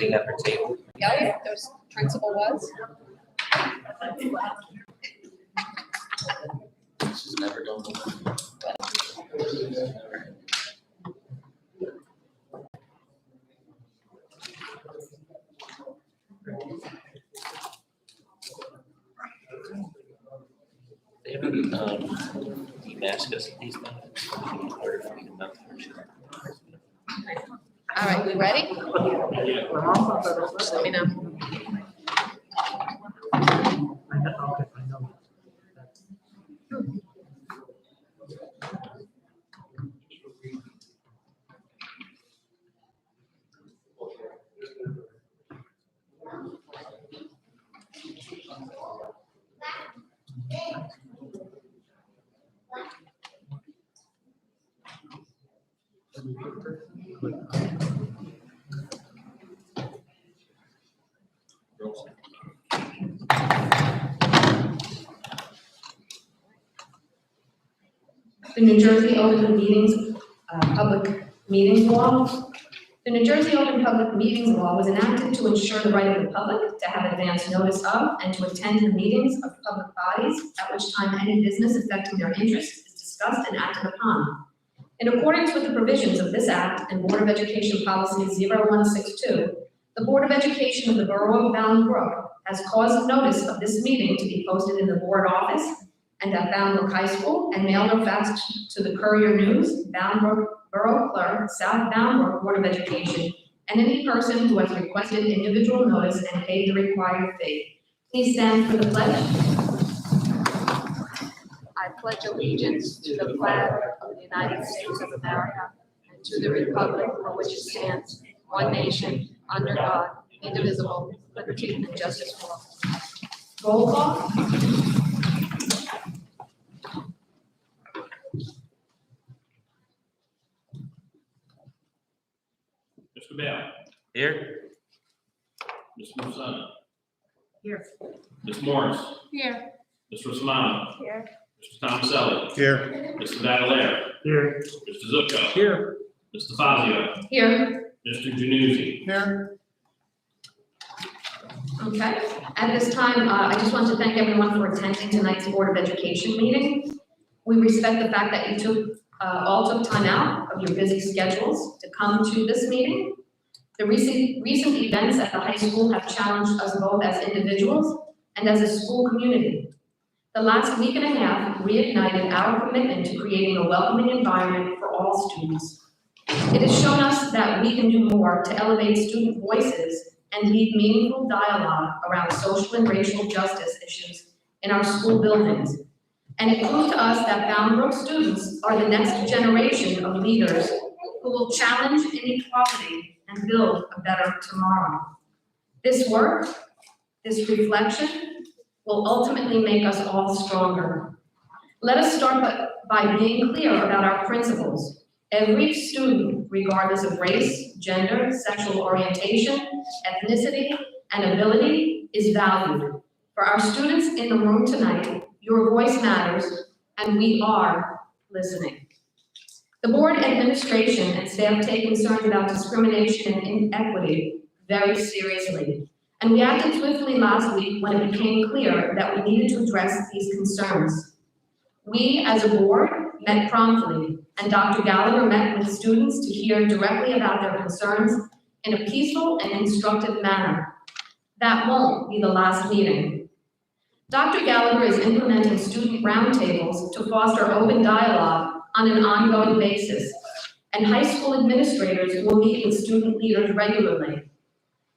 At her table. Yeah, there's principal was. She's never done that. They haven't demasked us these days. Harder for me to mount. All right, we ready? Just let me know. The New Jersey Open Meetings Public Meetings Law. The New Jersey Open Public Meetings Law was enacted to ensure the right of the public to have advance notice of and to attend the meetings of public bodies at which time any business affecting their interests is discussed and acted upon. In accordance with the provisions of this Act and Board of Education Policy 0162, the Board of Education of the Borough of Bolingbrook has caused notice of this meeting to be posted in the board office and at Bolingbrook High School and mailed or faxed to the Courier News, Bolingbrook Borough Clerk, South Bolingbrook Board of Education, and any person who has requested individual notice and paid the required fee. Please stand for the pledge. I pledge allegiance to the flag of the United States of America and to the republic for which it stands, one nation, under God, indivisible, liberty and justice for all. Roll call. Mr. Bell. Here. Ms. Musson. Here. Ms. Morris. Here. Ms. Rosamano. Here. Mr. Tomaselli. Here. Mr. Badalera. Here. Mr. Zucco. Here. Mr. Fazio. Here. Mr. Januzzi. Here. Okay. At this time, I just want to thank everyone for attending tonight's Board of Education meeting. We respect the fact that you all took time out of your busy schedules to come to this meeting. The recent events at the high school have challenged us both as individuals and as a school community. The last week and a half reignited our commitment to creating a welcoming environment for all students. It has shown us that we can do more to elevate student voices and lead meaningful dialogue around social and racial justice issues in our school buildings. And it proved to us that Bolingbrook students are the next generation of leaders who will challenge inequality and build a better tomorrow. This work, this reflection, will ultimately make us all stronger. Let us start by being clear about our principles. Every student, regardless of race, gender, sexual orientation, ethnicity, and ability, is valued. For our students in the room tonight, your voice matters, and we are listening. The board administration and staff take concerns about discrimination and inequity very seriously, and we acted swiftly last week when it became clear that we needed to address these concerns. We, as a board, met promptly, and Dr. Gallagher met with students to hear directly about their concerns in a peaceful and instructive manner. That won't be the last meeting. Dr. Gallagher is implementing student roundtables to foster open dialogue on an ongoing basis, and high school administrators will meet with student leaders regularly.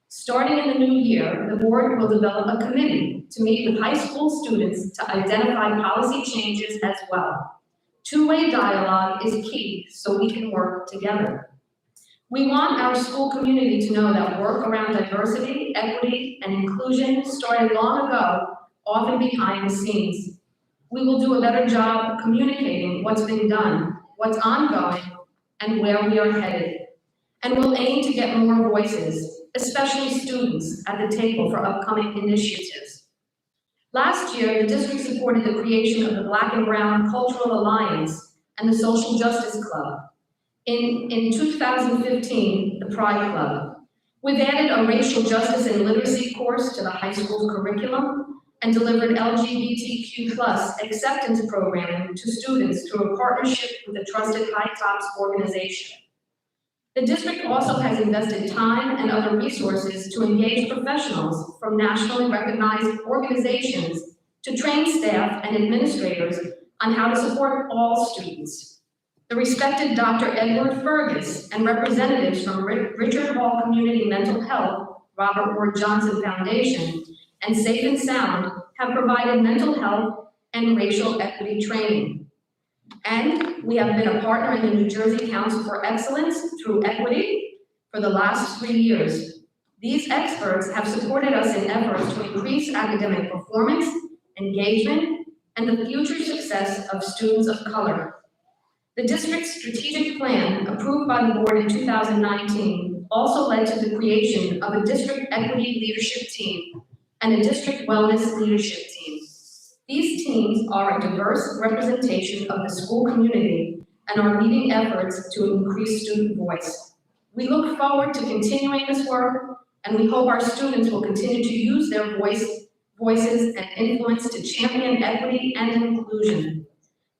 Starting in the new year, the board will develop a committee to meet with high school students to identify policy changes as well. Two-way dialogue is key so we can work together. We want our school community to know that work around diversity, equity, and inclusion started long ago, often behind the scenes. We will do a better job communicating what's been done, what's ongoing, and where we are headed. And we'll aim to get more voices, especially students, at the table for upcoming initiatives. Last year, the district supported the creation of the Black and Brown Cultural Alliance and the Social Justice Club. In 2015, the Pride Club. We've added a racial justice and literacy course to the high school curriculum and delivered LGBTQ+ acceptance programming to students through a partnership with the Trusted High Tops organization. The district also has invested time and other resources to engage professionals from nationally recognized organizations to train staff and administrators on how to support all students. The respected Dr. Edward Fergus and representatives from Richard Hall Community Mental Health, Robert Ward Johnson Foundation, and Safe and Sound have provided mental health and racial equity training. And we have been a partner in the New Jersey Council for Excellence through Equity for the last 3 years. These experts have supported us in efforts to increase academic performance, engagement, and the future success of students of color. The district's strategic plan, approved by the board in 2019, also led to the creation of a district equity leadership team and a district wellness leadership team. These teams are a diverse representation of the school community and are leading efforts to increase student voice. We look forward to continuing this work, and we hope our students will continue to use their voices and influence to champion equity and inclusion.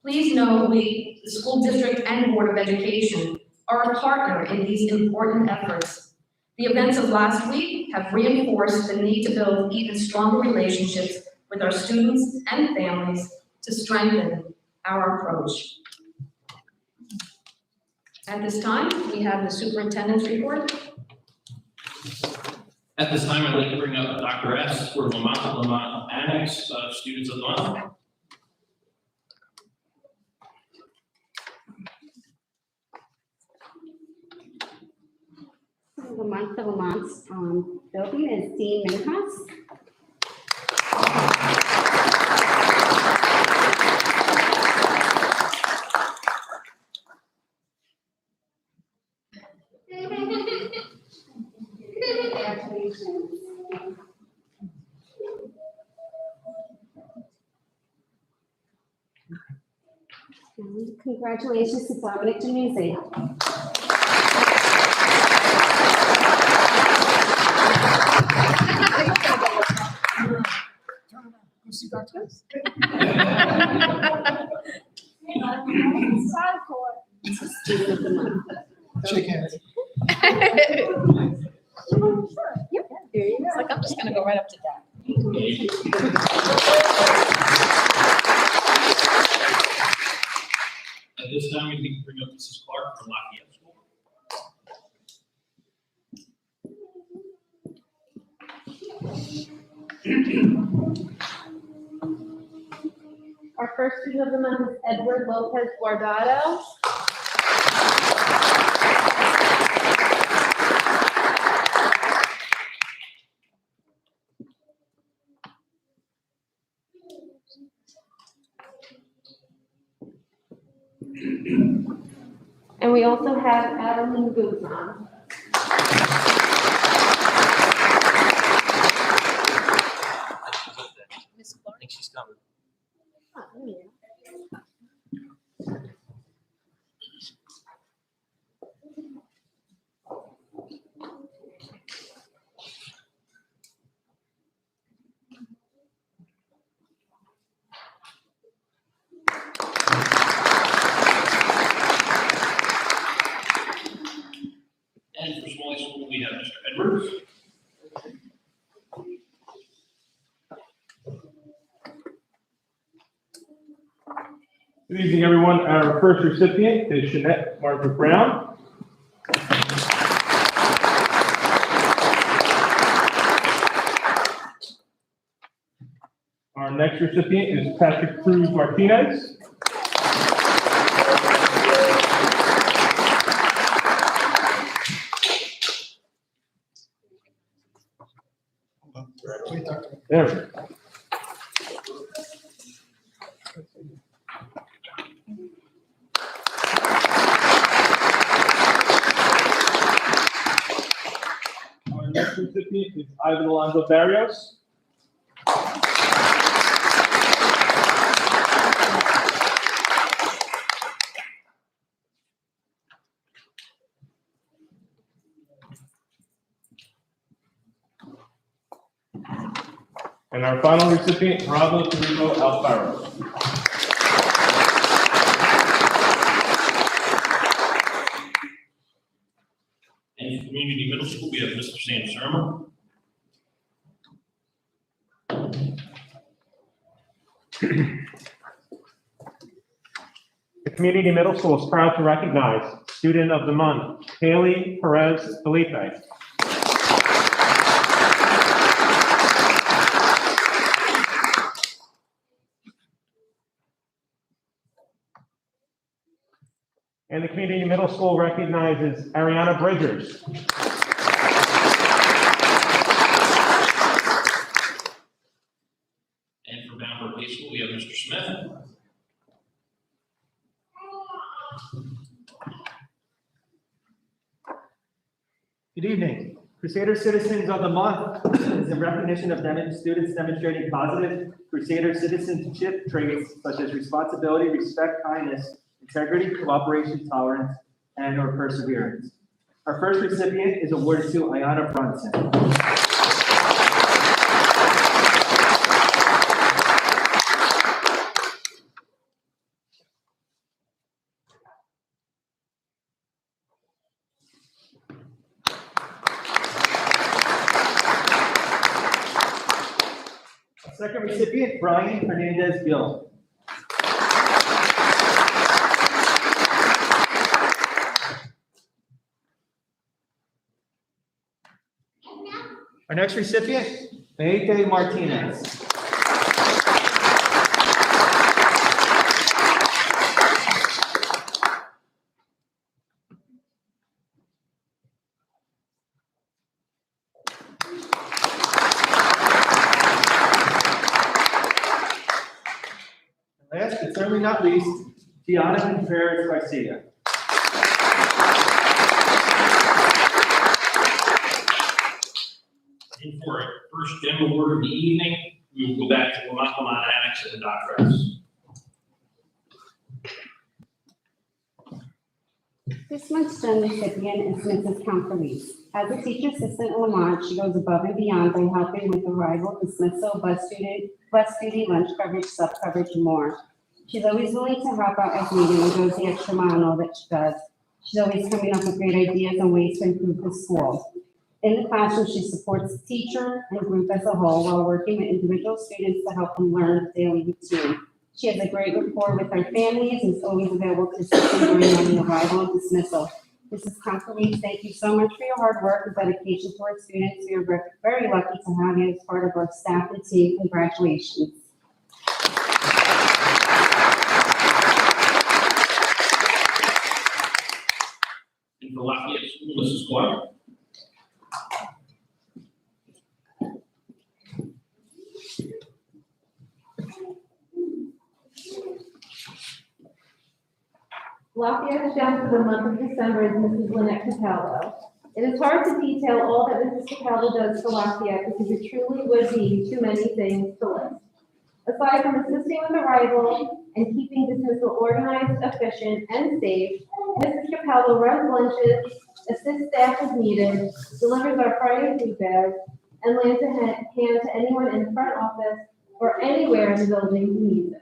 Please know we, the school district and Board of Education, are a partner in these important efforts. The events of last week have reinforced the need to build even stronger relationships with our students and families to strengthen our approach. At this time, we have the superintendent's report. At this time, I'd like to bring up Dr. S. for Lamont Annex, Students of the Month. The month of Vermont's building is Dean Minhas. Congratulations to Dominic Januzzi. Student of the month. Shake hands. Yep, there you It's like, I'm just gonna go right up to that. At this time, we can bring up Mrs. Clark from Lafayette School. Our first student of the month is Edward Lopez Guardado. And we also have Adeline Guzman. Miss I Clark? think she's coming. Oh, there you go. And for Smalley School, we have Mr. Edwards. Good evening, everyone. Our first recipient is Jeanette Margaret Brown. Our next recipient is Patrick Cruz Martinez. There we go. Our next recipient is Ivan Alonso Barrios. And our final recipient, Geraldo Torrico Alfaro. And for Community Middle School, we have Mr. Sam Serma. The Community Middle School is proud to recognize Student of the Month, Haley Perez Felipe. And the Community Middle School recognizes Ariana Bridgers. And for Bamberg High School, we have Mr. Smith. Good evening. Crusader Citizens of the Month is a recognition of students demonstrating positive Crusader citizenship traits such as responsibility, respect, kindness, integrity, cooperation, tolerance, and/or perseverance. Our first recipient is awarded to Ayana Brunson. Second recipient, Brian Hernandez Gill. Our next recipient, Maite Martinez. Last but certainly not least, Gianna Contreras Garcia. And for our first gem award of the evening, we will go back to Lamont Annex and Dr. S. This month's STEM recipient is Mrs. Countfelice. As a teacher assistant at Lamont, she goes above and beyond by helping with arrival, dismissal, bus duty, lunch coverage, sub coverage, and more. She's always willing to help out as needed and goes the extra mile in all that she does. She's always coming up with great ideas and ways to improve the school. In the classroom, she supports the teacher and group as a whole while working with individual students to help them learn the daily routine. She has a great rapport with her families and is always available to assist them during any arrival and dismissal. Mrs. Countfelice, thank you so much for your hard work and dedication to our students. We are very lucky to have you as part of our staff and team. Congratulations. And for Lafayette School, Mrs. Clark. Lafayette's gem for the month of December is Mrs. Lynette Capello. It is hard to detail all that Mrs. Capello does for Lafayette because it truly would be too many things to list. Aside from assisting with arrival and keeping dismissal organized, efficient, and safe, Mrs. Capello runs lunches, assists staff as needed, delivers our Friday food bags, and lends a hand to anyone in the front office or anywhere in the building who needs it.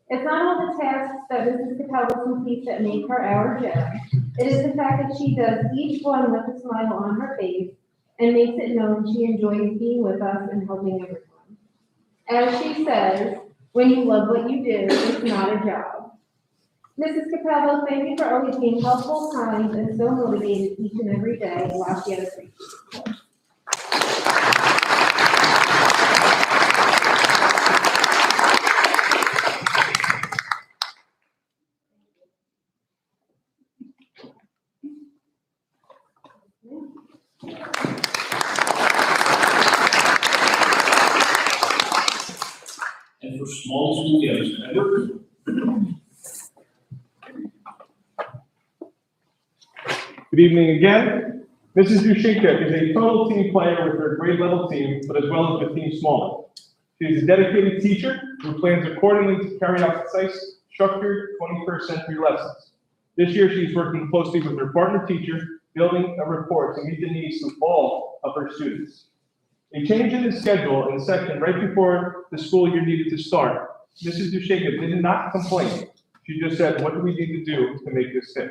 It's not all the tasks that Mrs. Capello completes that make her our gem. It is the fact that she does each one with a smile on her face and makes it known she enjoys being with us and helping everyone. As she says, when you love what you do, it's not a job. Mrs. Capello, thank you for always being helpful, kind, and so motivated each and every day. Lafayette appreciates you. And for small school, we have Mr. Edwards. Good evening again. Mrs. Dushinka is a total team player with her grade level team, but as well as the team smaller. She is a dedicated teacher who plans accordingly to carry out precise, structured 21st century lessons. This year, she's working closely with her partner teacher, building a rapport to meet the needs of all of her students. A change in the schedule in the section right before the school year needed to start. Mrs. Dushenka did not complain. She just said, what do we need to do to make this fit?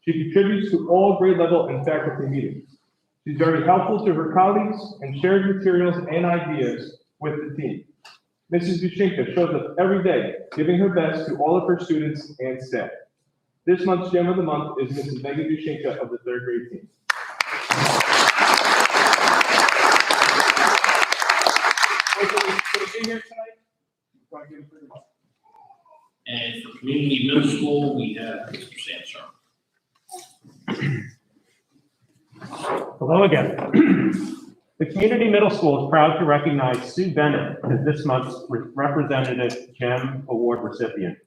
She contributes to all grade level and faculty meetings. She's very helpful to her colleagues and shares materials and ideas with the team. Mrs. Dushenka shows up every day, giving her best to all of her students and staff. This month's Gem of the Month is Mrs. Megan Dushenka of the third grade team. And for community middle school, we have Mr. Sam Sharp. Hello again. The community middle school is proud to recognize Sue Bennett as this month's representative GEM Award recipient.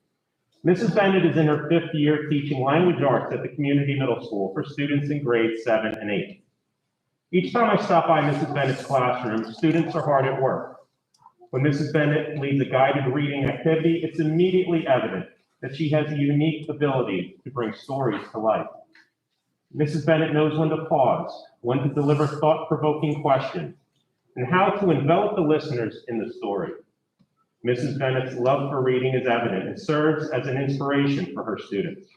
Mrs. Bennett is in her 5th year teaching language arts at the community middle school for students in grades 7 and 8. Each time I stop by Mrs. Bennett's classroom, students are hard at work. When Mrs. Bennett leads a guided reading activity, it's immediately evident that she has a unique ability to bring stories to life. Mrs. Bennett knows when to pause, when to deliver thought-provoking questions, and how to envelop the listeners in the story. Mrs. Bennett's love for reading is evident and serves as an inspiration for her students.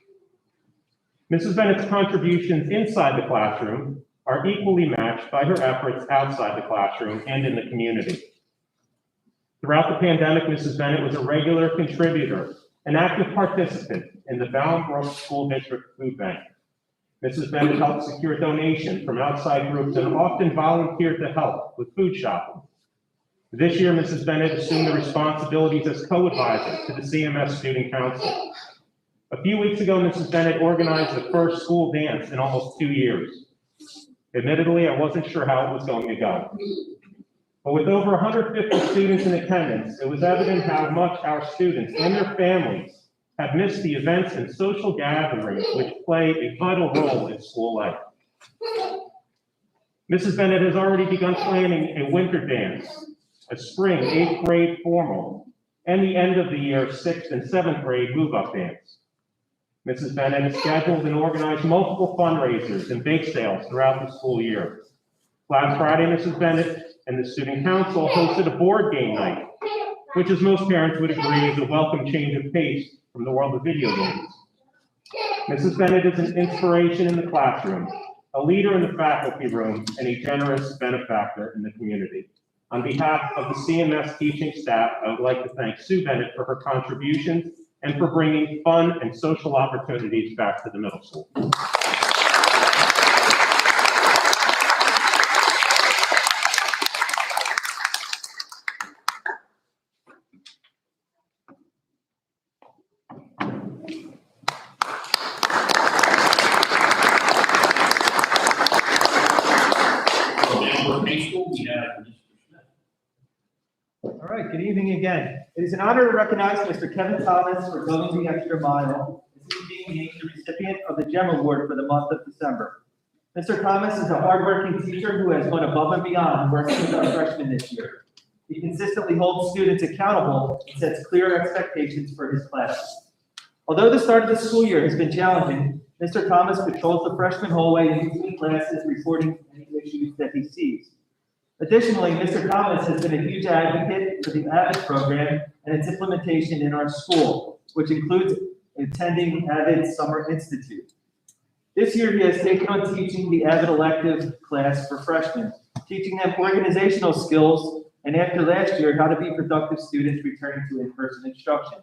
Mrs. Bennett's contributions inside the classroom are equally matched by her efforts outside the classroom and in the community. Throughout the pandemic, Mrs. Bennett was a regular contributor, an active participant in the Bolingbrook School District Food Bank. Mrs. Bennett helped secure donations from outside groups and often volunteered to help with food shopping. This year, Mrs. Bennett assumed the responsibilities as co-advisor to the CMS Student Council. A few weeks ago, Mrs. Bennett organized the first school dance in almost 2 years. Admittedly, I wasn't sure how it was going to go. But with over 150 students in attendance, it was evident how much our students and their families have missed the events and social gatherings which play a vital role in school life. Mrs. Bennett has already begun planning a winter dance, a spring 8th grade formal, and the end of the year 6th and 7th grade move-up dance. Mrs. Bennett has scheduled and organized multiple fundraisers and bake sales throughout the school year. Last Friday, Mrs. Bennett and the student council hosted a board game night, which, as most parents would agree, is a welcome change of pace from the world of video games. Mrs. Bennett is an inspiration in the classroom, a leader in the faculty room, and a generous benefactor in the community. On behalf of the CMS teaching staff, I would like to thank Sue Bennett for her contributions and for bringing fun and social opportunities back to the middle school. High School, we have Mr. Smith. All right, good evening again. It is an honor to recognize Mr. Kevin Thomas for going the extra mile. This is being named the recipient of the GEM Award for the month of December. Mr. Thomas is a hardworking teacher who has gone above and beyond working with our freshmen this year. He consistently holds students accountable and sets clear expectations for his class. Although the start of the school year has been challenging, Mr. Thomas patrols the freshman hallway in between classes, reporting any issues that he sees. Additionally, Mr. Thomas has been a huge advocate for the AVID program and its implementation in our school, which includes attending AVID Summer Institute. This year, he has taken on teaching the AVID elective class for freshmen, teaching them organizational skills, and after last year, how to be productive students returning to in-person instruction.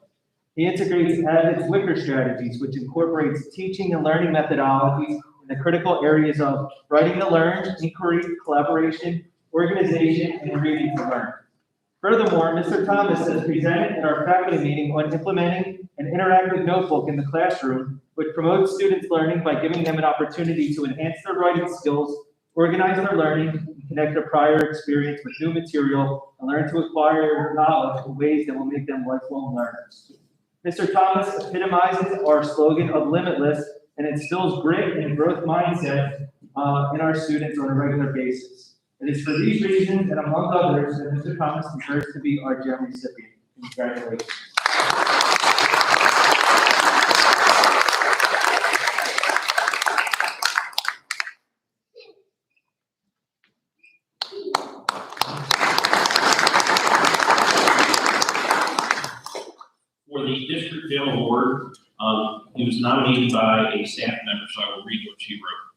He integrates AVID's Wicker strategies, which incorporates teaching and learning methodologies in the critical areas of writing to learn, inquiry, collaboration, organization, and reading to learn. Furthermore, Mr. Thomas has presented at our faculty meeting on implementing an interactive notebook in the classroom, which promotes students' learning by giving them an opportunity to enhance their writing skills, organize their learning, and connect their prior experience with new material, and learn to acquire knowledge in ways that will make them lifelong learners. Mr. Thomas epitomizes our slogan of limitless and instills grit and growth mindset in our students on a regular basis. It is for these reasons and among others that Mr. Thomas deserves to be our GEM recipient. Congratulations. Dale Award. He was nominated by a staff member, so I will read what she wrote.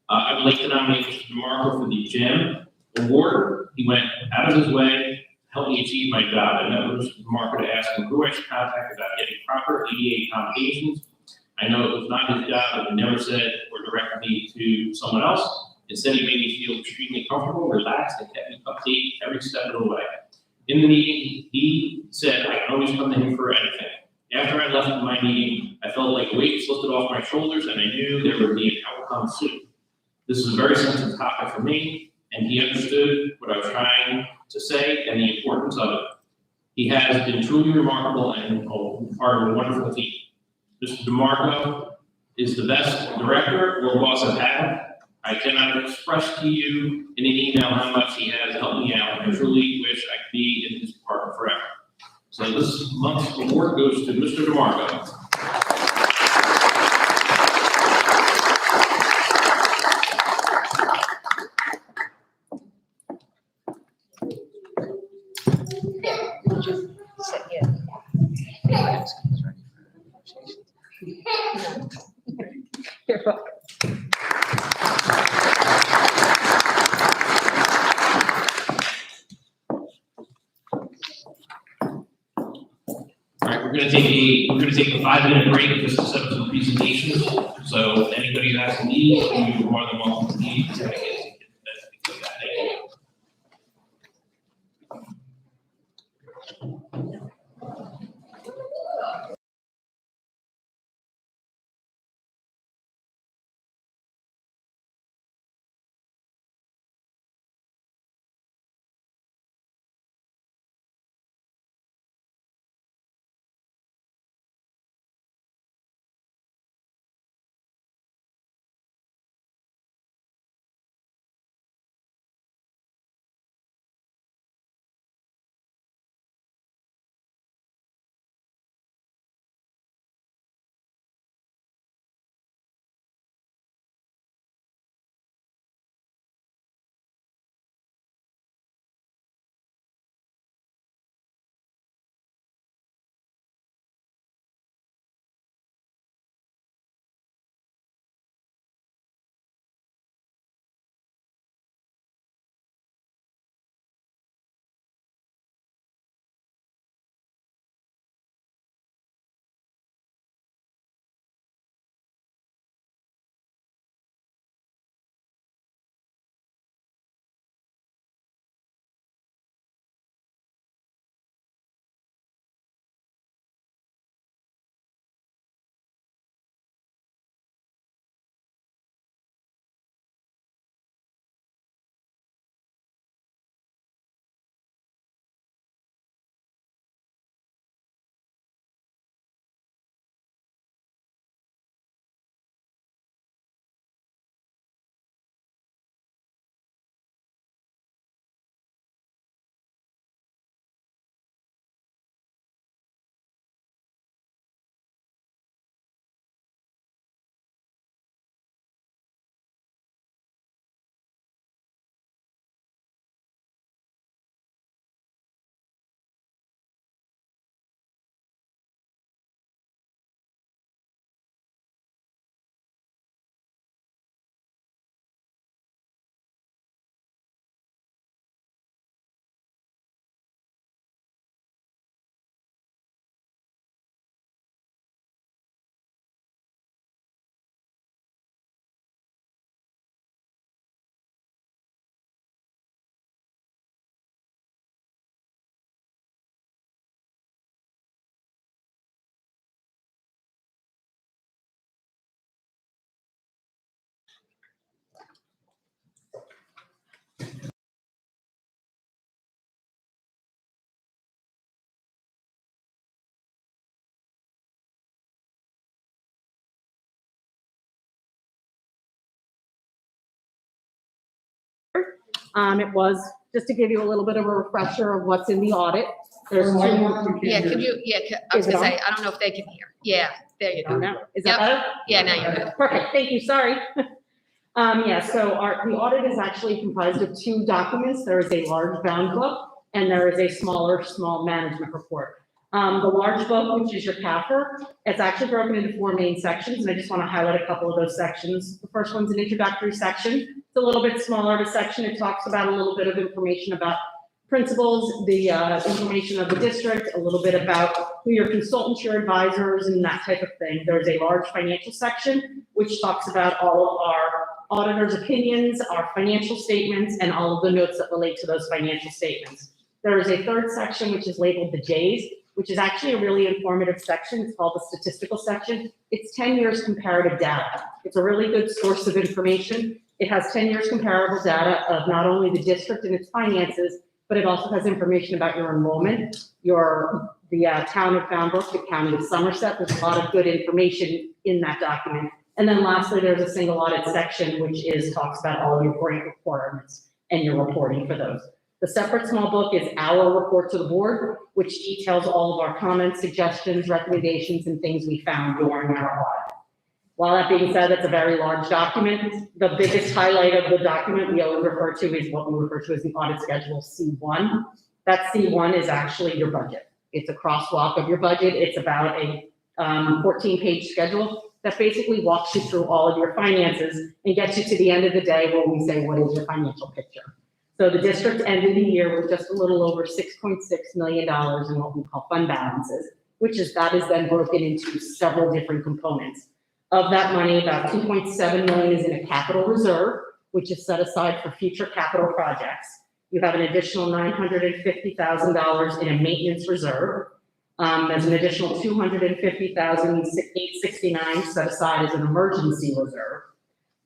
I would like to nominate Mr. DeMarco for the GEM Award. He went out of his way to help me achieve my job. I met with Mr. DeMarco to ask him who I should contact about getting proper ADA accommodations. I know it was not his job, but he never said or directed me to someone else. Instead, he made me feel extremely comfortable, relaxed, and kept me updated every step of the way. In the meeting, he said I can always come to him for anything. After I left my meeting, I felt like a weight was lifted off my shoulders, and I knew there would be an outcome soon. This is a very sensitive topic for me, and he understood what I was trying to say and the importance of it. He has been truly remarkable and part of a wonderful team. Mr. DeMarco is the best director or boss I've had. I cannot express to you in an email how much he has helped me out. I truly wish I could be in his department forever. So this month's award goes to Mr. DeMarco. You're welcome. All right, we're gonna take a 5-minute break just to set up some presentations. So anybody who has to leave, you're more than welcome to leave. Thank you. It was, just to give you a little bit of a refresher of what's in the audit. There's two. Yeah, could you, I was Is it gonna on? say, I don't know if they can hear. Yeah, there you go. No, is Yep. that better? Yeah, now you're good. Perfect, thank you, sorry. Yeah, so the audit is actually comprised of two documents. There is a large bound book and there is a small management report. The large book, which is your CAFR, it's actually broken into 4 main sections, and I just want to highlight a couple of those sections. The first one's an introductory section. It's a little bit smaller of a section. It talks about a little bit of information about principals, the information of the district, a little bit about who your consultants, your advisors, and that type of thing. There's a large financial section, which talks about all of our auditors' opinions, our financial statements, and all of the notes that relate to those financial statements. There is a third section, which is labeled the J's, which is actually a really informative section. It's called the statistical section. It's 10 years comparative data. It's a really good source of information. It has 10 years comparable data of not only the district and its finances, but it also has information about your enrollment, the town of Falmouth, the county of Somerset. There's a lot of good information in that document. And then lastly, there's a single audit section, which talks about all your grant requirements and your reporting for those. The separate small book is our report to the board, which details all of our comments, suggestions, recommendations, and things we found during our audit. While that being said, it's a very large document. The biggest highlight of the document we always refer to is what we refer to as the audit schedule C1. That C1 is actually your budget. It's a crosswalk of your budget. It's about a 14-page schedule that basically walks you through all of your finances and gets you to the end of the day where we say, what is your financial picture? So the district ended the year with just a little over $6.6 million in what we call fund balances, that is then broken into several different components. Of that money, about $2.7 million is in a capital reserve, which is set aside for future capital projects. You have an additional $950,000 in a maintenance reserve. There's an additional $250,869 set aside as an emergency reserve.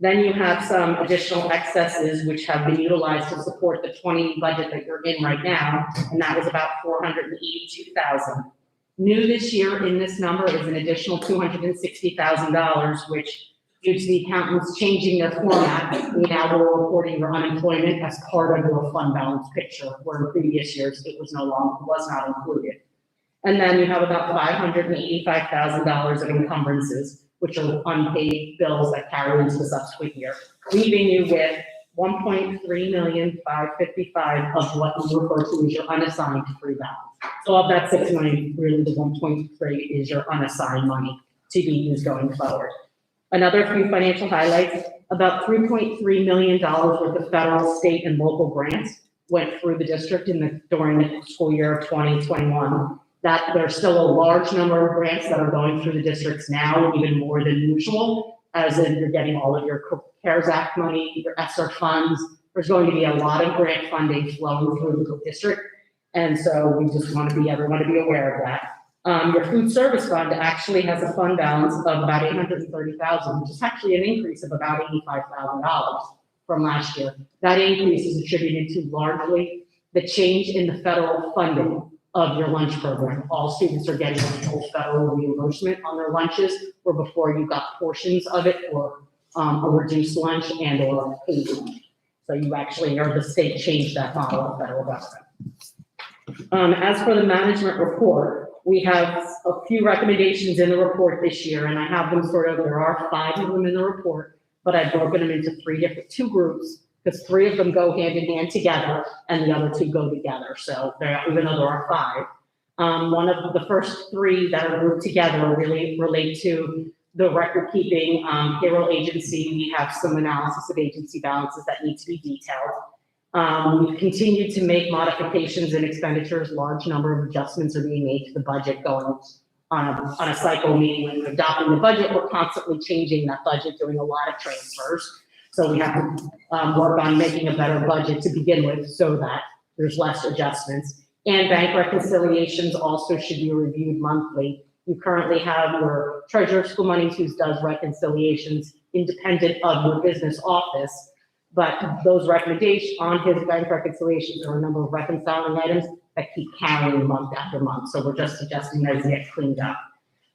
Then you have some additional excesses which have been utilized to support the 20 budget that you're in right now, and that was about $482,000. New this year in this number is an additional $260,000, which due to the accountants changing their format, we now are reporting your unemployment as part of your fund balance picture, where in previous years it was not included. And then you have about $585,000 of encumbrances, which are unpaid bills that carry into the subsequent year, leaving you with $1,305,555 of what we refer to as your unassigned free balance. So of that $6 million, really the 1.3 is your unassigned money to be used going forward. Another few financial highlights, about $3.3 million worth of federal, state, and local grants went through the district during the school year of 2021. That there's still a large number of grants that are going through the districts now, even more than usual, as in you're getting all of your CARES Act money, your ESSER funds. There's going to be a lot of grant funding flowing through the district. And so we just want everyone to be aware of that. Your food service fund actually has a fund balance of about $830,000, which is actually an increase of about $85,000 from last year. That increase is attributed to largely the change in the federal funding of your lunch program. All students are getting a full federal reimbursement on their lunches, where before you got portions of it for a reduced lunch and or a paid lunch. So you actually, or the state changed that model of federal government. As for the management report, we have a few recommendations in the report this year, and I have them there are 5 of them in the report, but I've broken them into 2 groups, because 3 of them go hand in hand together and the other 2 go together. So even though there are 5, one of the first 3 that are grouped together really relate to the record keeping payroll agency. We have some analysis of agency balances that need to be detailed. We've continued to make modifications in expenditures. Large number of adjustments are being made to the budget going on a cycle, meaning when we're adopting the budget, we're constantly changing that budget, doing a lot of transfers. So we have to work on making a better budget to begin with so that there's less adjustments. And bank reconciliations also should be reviewed monthly. You currently have your treasurer of school monies who does reconciliations independent of your business office, but those recommendations on his bank reconciliations are a number of reconciling items that keep carrying month after month. So we're just suggesting those get cleaned up.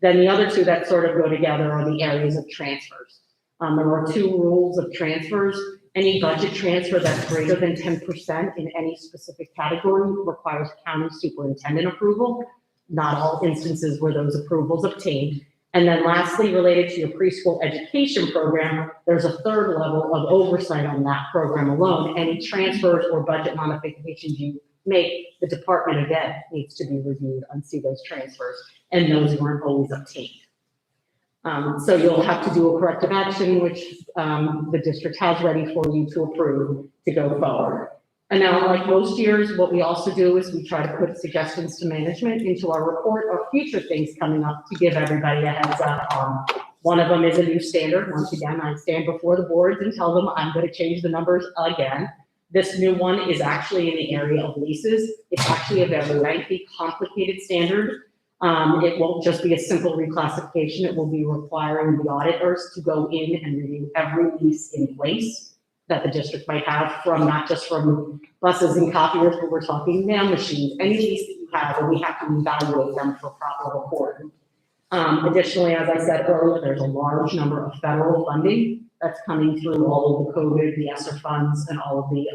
Then the other 2 that sort of go together are the areas of transfers. There are 2 rules of transfers. Any budget transfer that's greater than 10% in any specific category requires county superintendent approval. Not all instances were those approvals obtained. And then lastly, related to your preschool education program, there's a 3rd level of oversight on that program alone. Any transfers or budget modifications you make the Department of Ed needs to be reviewed and see those transfers, and those weren't always obtained. So you'll have to do a corrective action, which the district has ready for you to approve to go forward. And now, like most years, what we also do is we try to put suggestions to management into our report or future things coming up to give everybody a heads up. One of them is a new standard. Once again, I stand before the boards and tell them I'm going to change the numbers again. This new one is actually in the area of leases. It's actually a very lengthy, complicated standard. It won't just be a simple reclassification. It will be requiring the auditors to go in and review every lease in place that the district might have, from not just from buses and copiers, but we're talking mail machines, any lease that you have, and we have to evaluate them for proper reporting. Additionally, as I said earlier, there's a large number of federal funding that's coming through all of the COVID, the ESSER funds, and all of the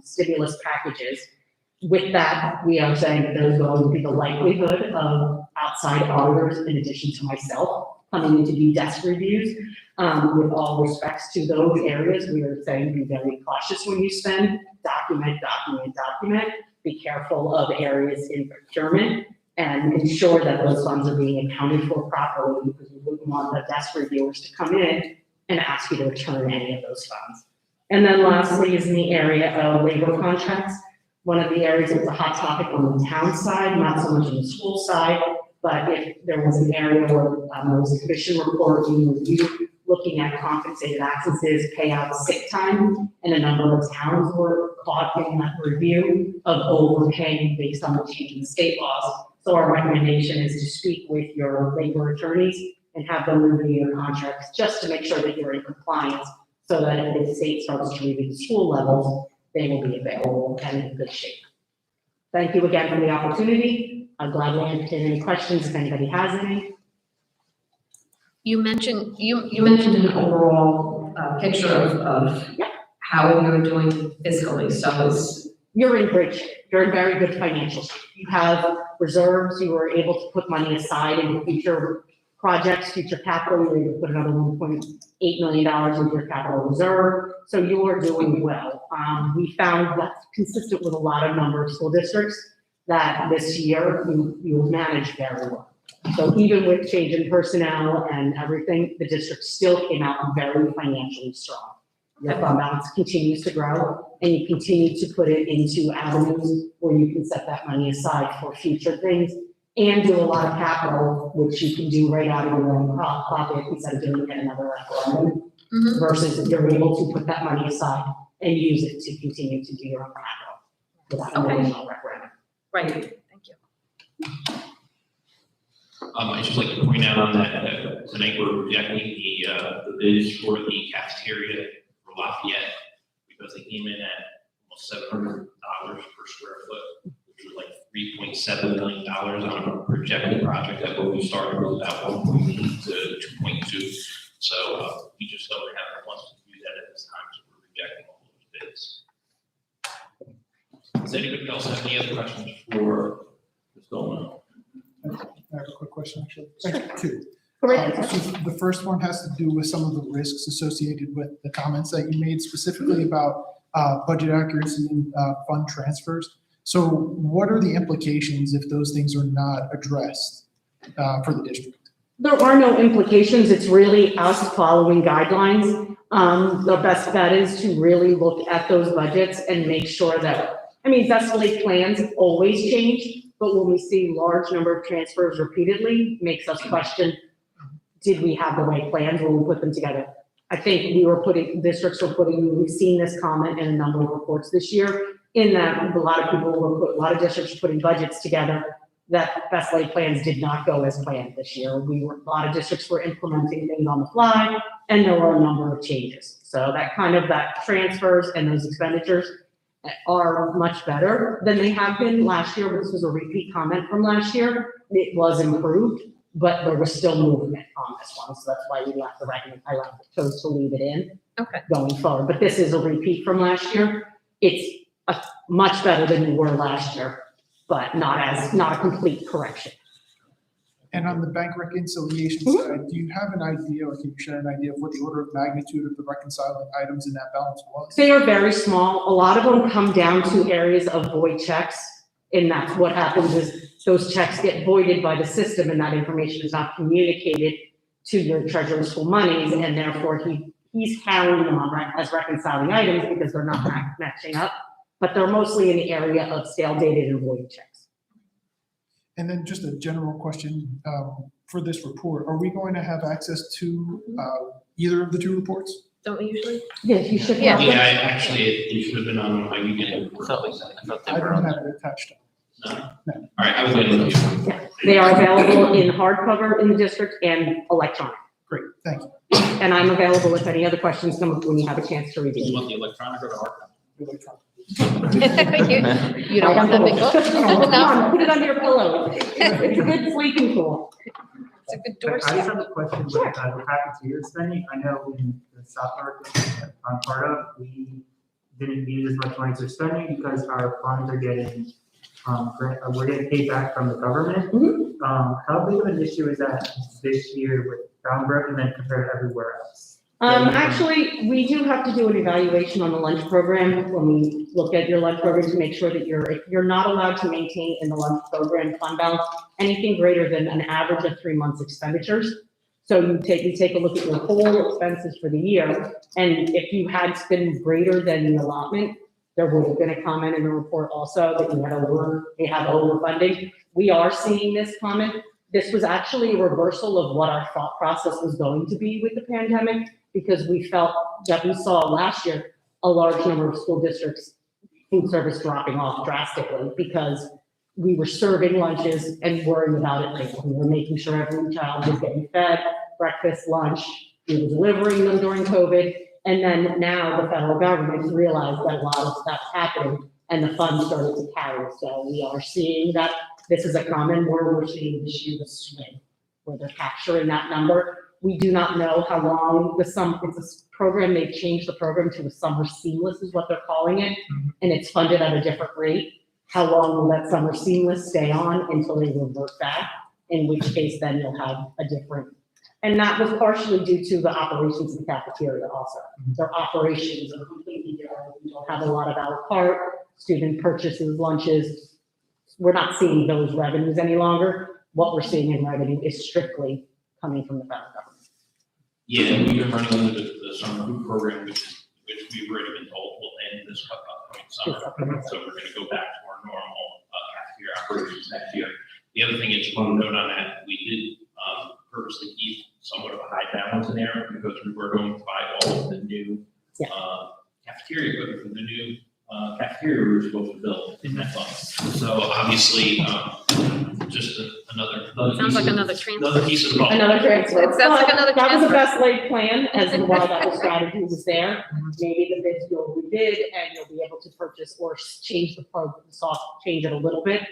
stimulus packages. With that, we are saying that there's going to be the likelihood of outside auditors, in addition to myself, coming in to do desk reviews. With all respects to those areas, we are saying be very cautious when you spend, document. Be careful of areas in procurement and ensure that those funds are being accounted for properly, because we wouldn't want the desk reviewers to come in and ask you to return any of those funds. And then lastly is in the area of labor contracts. One of the areas that's a hot topic on the town side, not so much on the school side, but if there was an area where there was a commission report being reviewed, looking at compensated absences, payout sick time, and a number of towns were caught in that review of overpaying based on the change in the state laws. So our recommendation is to speak with your labor attorneys and have them review your contracts just to make sure that you're in compliance, so that if the state starts to review the school levels, they will be available and in good shape. Thank you again for the opportunity. I'll gladly entertain any questions if anybody has any. You mentioned an overall picture of how you're doing fiscally, so it's. You're in great shape. You're in very good financial shape. You have reserves. You were able to put money aside in future projects, future capital. You were able to put another $1.8 million into your capital reserve. So you are doing well. We found that's consistent with a lot of number of school districts that this year you managed very well. So even with change in personnel and everything, the district still came out very financially strong. Your fund balance continues to grow, and you continue to put it into avenues where you can set that money aside for future things and do a lot of capital, which you can do right out of your own pocket instead of doing it another referendum, versus if you're able to put that money aside and use it to continue to do your own capital without an additional referendum. Right, thank you. I'd just like to point out on that, tonight we're rejecting the bids for the cafeteria for Lafayette, because they came in at almost $700 per square foot, which was like $3.7 million on a projected project that when we started was about 1.8 to 2.2. So we just don't have the funds to do that at this time, so we're rejecting all those bids. Does anybody else have any other questions for Ms. Goldman? I have a quick question, actually. Two. Correct. So the first one has to do with some of the risks associated with the comments that you made, specifically about budget accuracy and fund transfers. So what are the implications if those things are not addressed for the district? There are no implications. It's really us following guidelines. The best bet is to really look at those budgets and make sure that, best laid plans always change, but when we see large number of transfers repeatedly, makes us question, did we have the right plans when we put them together? I think we've seen this comment in a number of reports this year, in that a lot of districts putting budgets together that best laid plans did not go as planned this year. A lot of districts were implementing things on the fly, and there were a number of changes. So that transfers and those expenditures are much better than they have been last year. This was a repeat comment from last year. It was improved, but there was still movement on this one. So that's why we left chose to leave it in going forward. But this is a repeat from last year. It's much better than we were last year, but not a complete correction. And on the bank reconciliation side, do you have an idea, or can you share an idea of what the order of magnitude of the reconciling items in that balance was? They are very small. A lot of them come down to areas of void checks. And that's what happens is those checks get voided by the system and that information is not communicated to your treasurer's school monies, and therefore he's carrying them on as reconciling items because they're not matching up. But they're mostly in the area of stale dated and voided checks. And then just a general question, for this report, are we going to have access to, either of the two reports? Don't we usually? Yes, you should Yeah. have. Yeah, actually, it should have been on my weekend. I thought they I were don't on. have it attached. No? All right, I was going to look. Yeah, they are available in hardcover in the district and electronic. Great, thank you. And I'm available if any other questions come up when you have a chance to Do you review. want the electronic or the hard copy? Really try. You don't want the big book? Come No, on, put it under your pillow. It's a good sleeping tool. it's a good I door just seat. have a question with the cafeteria spending. I know in the South Park that I'm part of, we didn't need as much money for spending because our funds are getting, we're getting paid back from the government. How big of an issue is that this year with Boundbrook and then compared to everywhere else? Actually, we do have to do an evaluation on the lunch program when we look at your lunch program to make sure that you're not allowed to maintain in the lunch program fund balance anything greater than an average of 3 months expenditures. So you take a look at your whole expenses for the year, and if you had spent greater than the allotment, there would have been a comment in the report also that you have overfunding. We are seeing this comment. This was actually a reversal of what our thought process was going to be with the pandemic, because we felt that we saw last year a large number of school districts food service dropping off drastically because we were serving lunches and worrying about it later. We were making sure every child was getting fed, breakfast, lunch. We were delivering them during COVID. And then now the federal government realized that a lot of stuff's happening and the funds started to carry. So we are seeing that this is a common word we're seeing this year, the swing, where they're capturing that number. We do not know how long it's a program, they've changed the program to a summer seamless is what they're calling it. And it's funded at a different rate. How long will that summer seamless stay on until they revert back? In which case then you'll have a different, and that was partially due to the operations of the cafeteria also. Their operations are completely different. We don't have a lot of à la carte, student purchases, lunches. We're not seeing those revenues any longer. What we're seeing in revenue is strictly coming from the federal government. Yeah, and we've been running under the summer food program, which we've already been told will end this upcoming summer. So we're gonna go back to our normal cafeteria operations next year. The other thing is, one note on that, we did purposely keep somewhat of a high balance in there because we were going to buy all of the new cafeteria equipment for the new cafeteria we were supposed to build in that fund. So obviously, just another Sounds like another another piece of the ball. Another transfer. It sounds like another That was the transfer. best laid plan as to why that was strategy was there. Maybe the bids will rebid and you'll be able to purchase or change the change it a little bit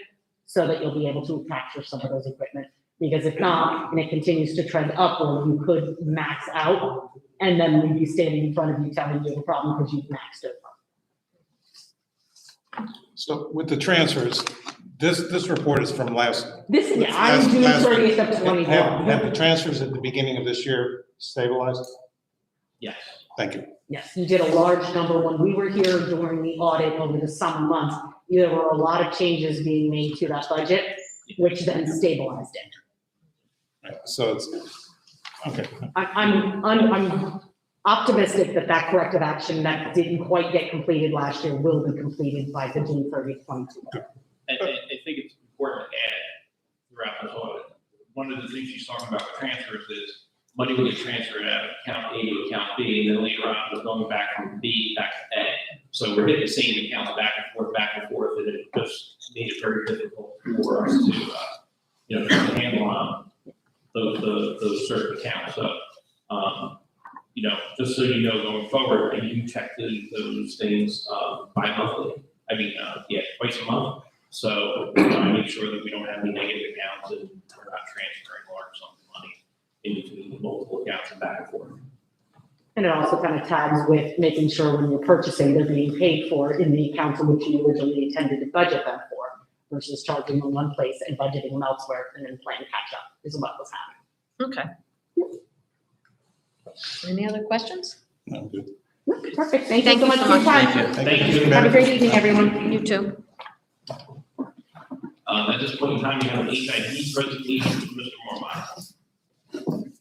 so that you'll be able to capture some of those equipment. Because if not, and it continues to trend upward, you could max out and then we'd be standing in front of you telling you the problem because you've maxed it. So with the transfers, this report is from last. I'm June last- 30th of 21. Have the transfers at the beginning of this year stabilized? Yes. Thank you. Yes, you did a large number when we were here during the audit over the summer months. There were a lot of changes being made to that budget, which then stabilized it. So it's, okay. I'm optimistic that that corrective action that didn't quite get completed last year will be completed by the June 30th, 22. I think it's important to add throughout this audit, one of the things she's talking about with transfers is money will get transferred out of account A to account B, and then later on, it's going back from B back to A. So we're hitting the same accounts back and forth, and it just made it very difficult for us to, try to handle on those certain accounts. So, just so you know, going forward, I do check those things bi-monthly. Twice a month. So I make sure that we don't have any negative accounts and we're not transferring large sums of money into multiple accounts and back and forth. And it also kind of tags with making sure when you're purchasing, they're being paid for in the accounts in which you originally intended to budget them for versus charging them in one place and budgeting them elsewhere and then playing catch up is what was happening. Okay. Any other questions? No, good. Perfect. Thank you so much for your time. Thank you. Have a great evening, everyone. You too. At this point in time, we have an HID presentation from Mr. Mormont.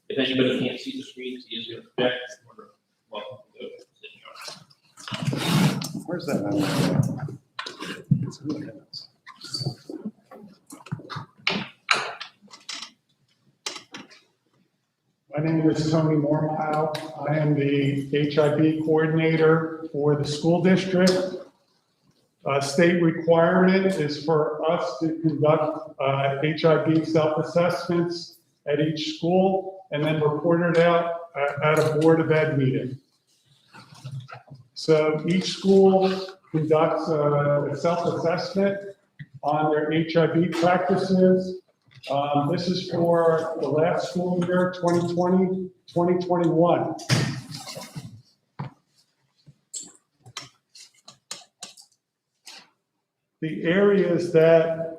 If anybody can't see the screens, he is going to project. Welcome to the sitting. Where's that? It's in the minutes. My name is Tony Mormile. I am the HIB coordinator for the school district. State requirement is for us to conduct HIB self-assessments at each school and then report it out at a Board of Ed meeting. So each school conducts a self-assessment on their HIB practices. This is for the last school year, 2020, 2021. The areas that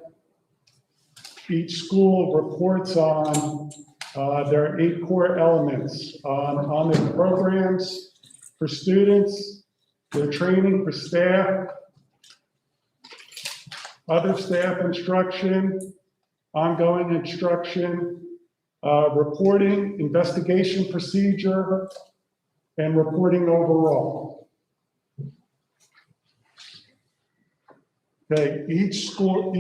each school reports on, there are 8 core elements on their programs for students, their training for staff, other staff instruction, ongoing instruction, reporting, investigation procedure, and reporting overall. Okay, each school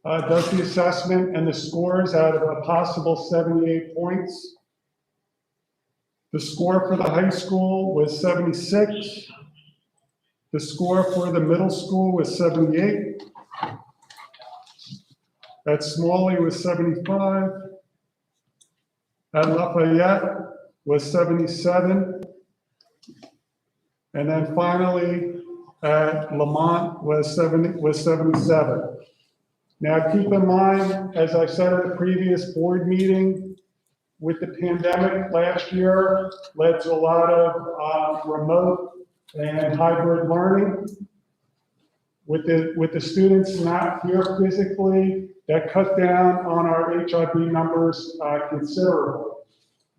does the assessment and the scores out of a possible 78 points. The score for the high school was 76. The score for the middle school was 78. At Smalley was 75. At Lafayette was 77. And then finally, at Lamont was 77. Now, keep in mind, as I said at the previous board meeting, with the pandemic last year, led to a lot of remote and hybrid learning. With the students not here physically, that cut down on our HIB numbers considerably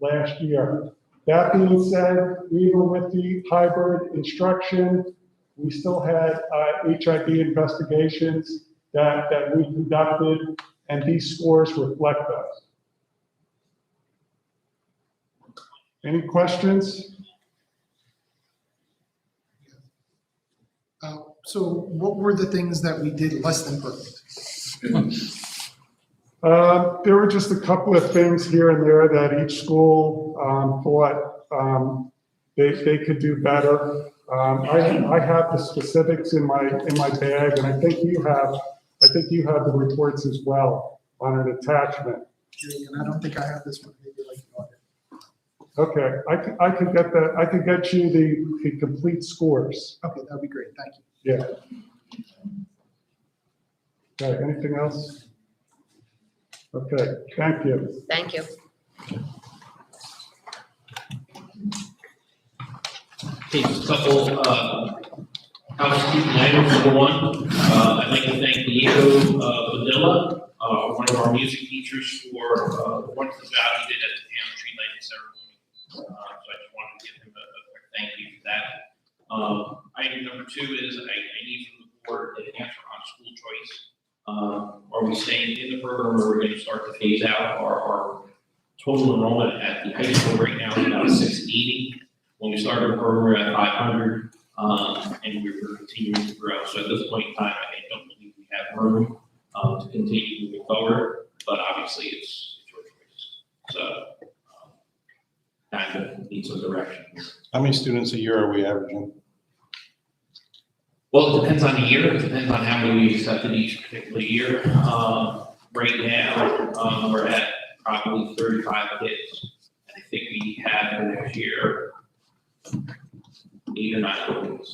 last year. That being said, even with the hybrid instruction, we still had HIB investigations that we conducted, and these scores reflect those. Any questions? So what were the things that we did less than perfect? There were just a couple of things here and there that each school thought they could do better. I have the specifics in my bag, and I think you have the reports as well on an attachment. And I don't think I have this one. Maybe like you. Okay, I could get that. I could get you the complete scores. Okay, that'd be great. Thank you. Yeah. Okay, anything else? Okay, thank you. Thank you. Okay, just a couple housekeeping items. Number one, I'd like to thank Diego Padilla, one of our music teachers, for the wonderful job he did at the Piano Tree Lighting Ceremony. So I just wanted to give him a quick thank you for that. Item number 2 is I need from the board an answer on school choice. Are we staying in the program, or are we going to start to phase out? Our total enrollment at the high school right now is about 680. When we started the program, we were at 500, and we were continuing to grow. So at this point in time, I don't believe we have room to continue moving forward, but obviously it's your choice. So kind of need some direction here. How many students a year are we averaging? Well, it depends on the year. It depends on how many we accepted each particular year. Right now, we're at probably 35 kids. And I think we have for next year 8 or 9 openings.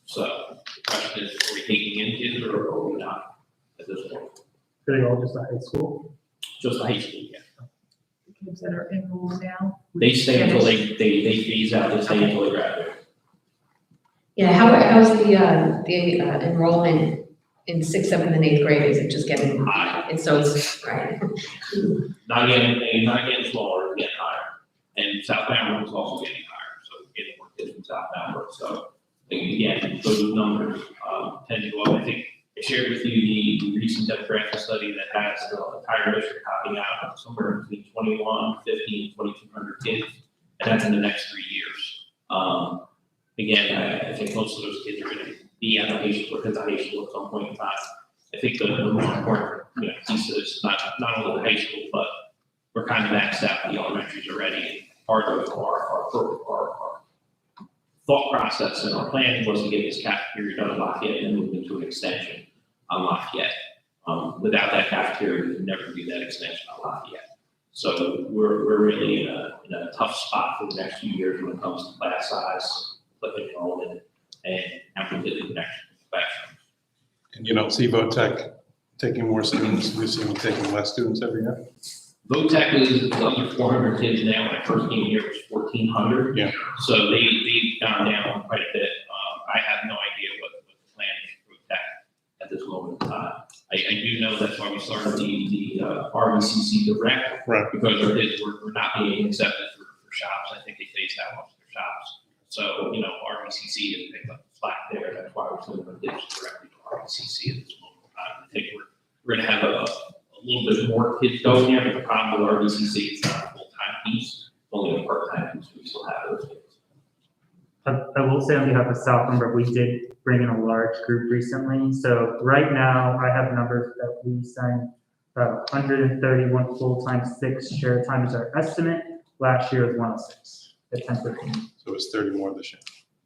So the question is, are we taking in kids or are we not at this point? Are they all just at high school? Just the high school, yeah. Kids that are enrolled now. They stay until they phase out, they stay until they graduate. Yeah, how's the enrollment in 6th, 7th, and 8th grade? Is it just getting high? And so it's, right? Not getting smaller, getting higher. And South Bama is also getting higher, so we're getting more kids from South Bama. So again, those numbers tend to go up. I think shared with you the recent demographic study that has the entire district topping out somewhere between 21, 50, and 2,200 kids, and that's in the next 3 years. Again, I think most of those kids are going to be at the high school, because the high school at some point in time. I think the more important, piece of this, not only the high school, but we're kind of maxed out the elementaries already. And part of our thought process and our plan was to get this cafeteria done in Lafayette and move into an extension on Lafayette. Without that cafeteria, we could never do that extension on Lafayette. So we're really in a tough spot for the next few years when it comes to class size, flipping enrollment, and how completely connection to spectrum. And you don't see VOTech taking more students, we see them taking less students every year? VOTech is under 400 kids now. When I first came here, it was 1,400. Yeah. So they've gone down quite a bit. I have no idea what the plan is for VOTech at this moment in time. I do know that's why we started the RVCC direct. Right. Because our kids were not being accepted for shops. I think they phased out most of their shops. So, RVCC has picked up the slack there. That's why we're sending our kids directly to RVCC at this moment in time. I think we're going to have a little bit more kids going there, but the problem with RVCC, it's not a full-time piece, it's only a part-time piece, we still have those kids. I will say on behalf of South Number, we did bring in a large group recently. So right now, I have numbers that we signed about 131 full-time, 6 share time is our estimate. Last year was 106 at 10:13. So it's 30 more this year.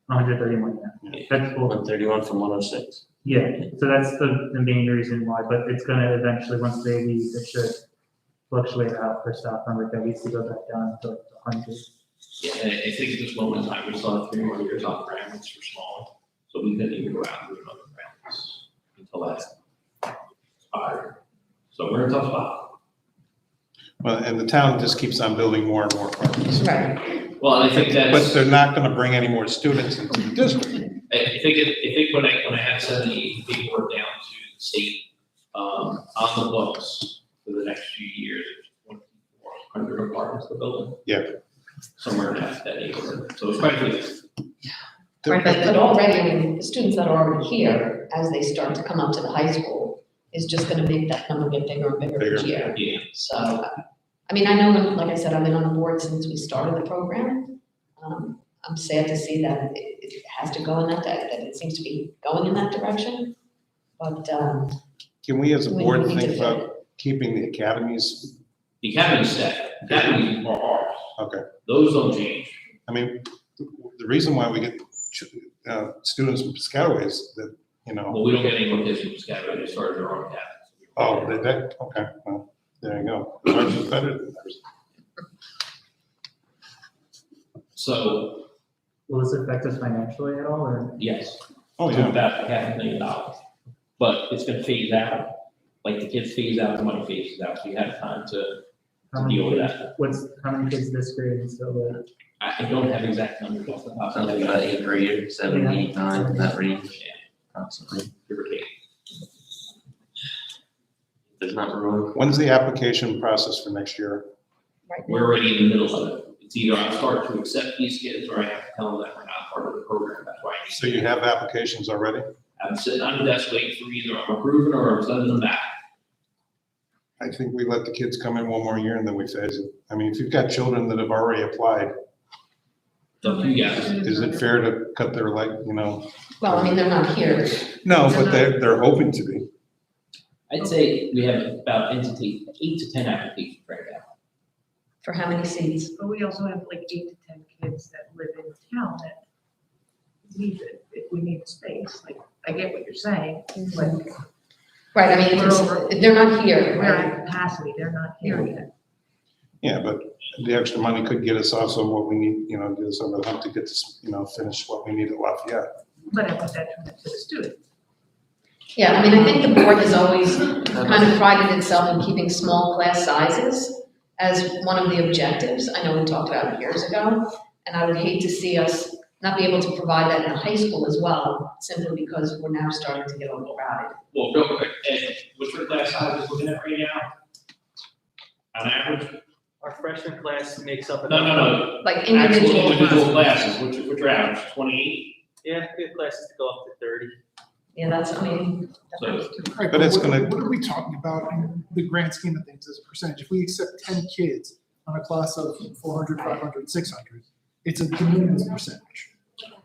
131, yeah. That's full. 131 from 106. Yeah, so that's the main reason why, but it's gonna eventually, once they leave, it should fluctuate out for South Number, that needs to go back down to 100. Yeah, and I think at this moment in time, we still have 3 more years on grants for smaller, so we couldn't even go out and do another grants until that's expired. So we're in a tough spot. Well, and the town just keeps on building more and more apartments. Right. Well, I think that's. But they're not gonna bring any more students into the district. I think when I had sent the paperwork down to the state, on the books for the next few years, it's 2,400 apartments to build. Yeah. Somewhere in that neighborhood, so it's quite a bit. Right, but already, I mean, the students that are already here, as they start to come up to the high school, is just gonna make that number get bigger and bigger each year. Yeah. So, I mean, I know, like I said, I've been on the board since we started the program. I'm sad to see that it has to go in that it seems to be going in that direction. But, Can we as a We board need to think fit about keeping the academies? The academy's set, academies are ours, Okay, those don't change. I mean, the reason why we get students from Piscataways that, Well, we don't get any more kids from Piscataway, they started their own academy. oh, okay, well, there you go. Ours is better than theirs. So, Will this affect us financially at all, or? yes. Oh, to yeah. about $500,000. But it's gonna phase out, like the kids phase out, the money phases out, so you have time to deal with that. How many kids this grade is still there? I don't have exact numbers off the top of my Something head. about 8 per year, 7, Yeah. 8, 9, in that range. Yeah. Constantly. Give or take. There's not room. When's the application process for next year? We're already in the middle of it. It's either I start to accept these kids or I have to tell them that we're not part of the program. That's why I need to. So you have applications already? I'm sitting on the desk waiting for either I'm approving or I'm sending them back. I think we let the kids come in one more year and then we phase it. I mean, if you've got children that have already applied, It's up to you guys. is it fair to cut their leg, well, I mean, they're not here. No, but they're hoping to be. I'd say we have about 8 to 10 applications right now. For how many seats? But we also have like 8 to 10 kids that live in town that need it, if we need space, like, I get what you're saying, but Right, I mean, if they're not here, we're right? at capacity, they're not here yet. Yeah, but the extra money could get us also what we need, get us over the hump to get this, finish what we need at Lafayette. But at what detriment to the student. Yeah, I mean, I think the board has always kind of prided itself in keeping small class sizes as one of the objectives. I know we talked about it years ago, and I would hate to see us not be able to provide that in the high school as well, simply because we're now starting to get overcrowded. Well, real quick, Ed, what's your class size is looking at right now? On average? Our freshman class makes up. No. Like Actual individual. individual classes, what's your average, 28? Yeah, we have classes to go up to 30. Yeah, that's, I mean, So, Right, But it's what- gonna- What are we talking about in the grand scheme of things as a percentage? If we accept 10 kids on a class of 400, 500, 600, it's a de minimis percentage.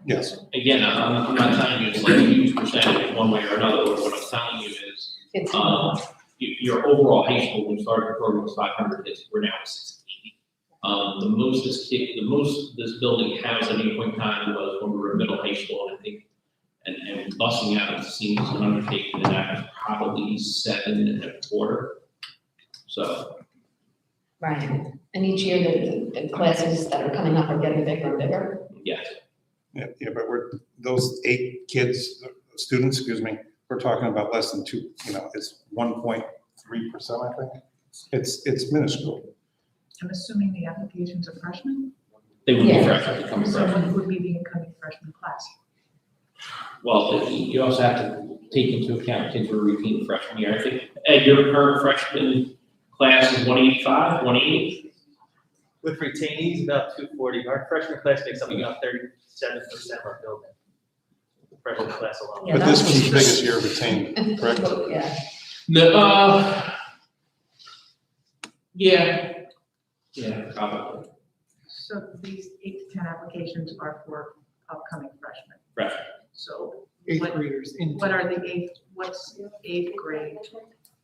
Yes. again, I'm not telling you it's like a huge percentage one way or another, what I'm telling you is, it's, your overall high school, when we started the program was 500 kids, we're now at 680. The most this building has at any point in time was when we were in middle high school, and I think, and busing out of seniors and undertaking, and that was probably 7.25. So, right, and each year the classes that are coming up are getting bigger and bigger. yes. Yeah, but those 8 kids, students, excuse me, we're talking about less than 2, it's 1.3%, I think. It's minuscule. I'm assuming the applications are freshmen, They would be Yeah. freshmen, becoming so freshmen. what would be the incoming freshman class? Well, you also have to take into account kids who are routine freshman year. I think, Ed, your current freshman class is 185, 180? With retainees, about 240. Our freshman class makes up about 37% of our building. Freshman class alone. Yeah, But this that's- was the biggest year of attainment, correct? Yeah, No, yeah, probably, So these 8 to 10 applications are for upcoming freshmen. freshman. So 8th What- graders in. what's 8th grade?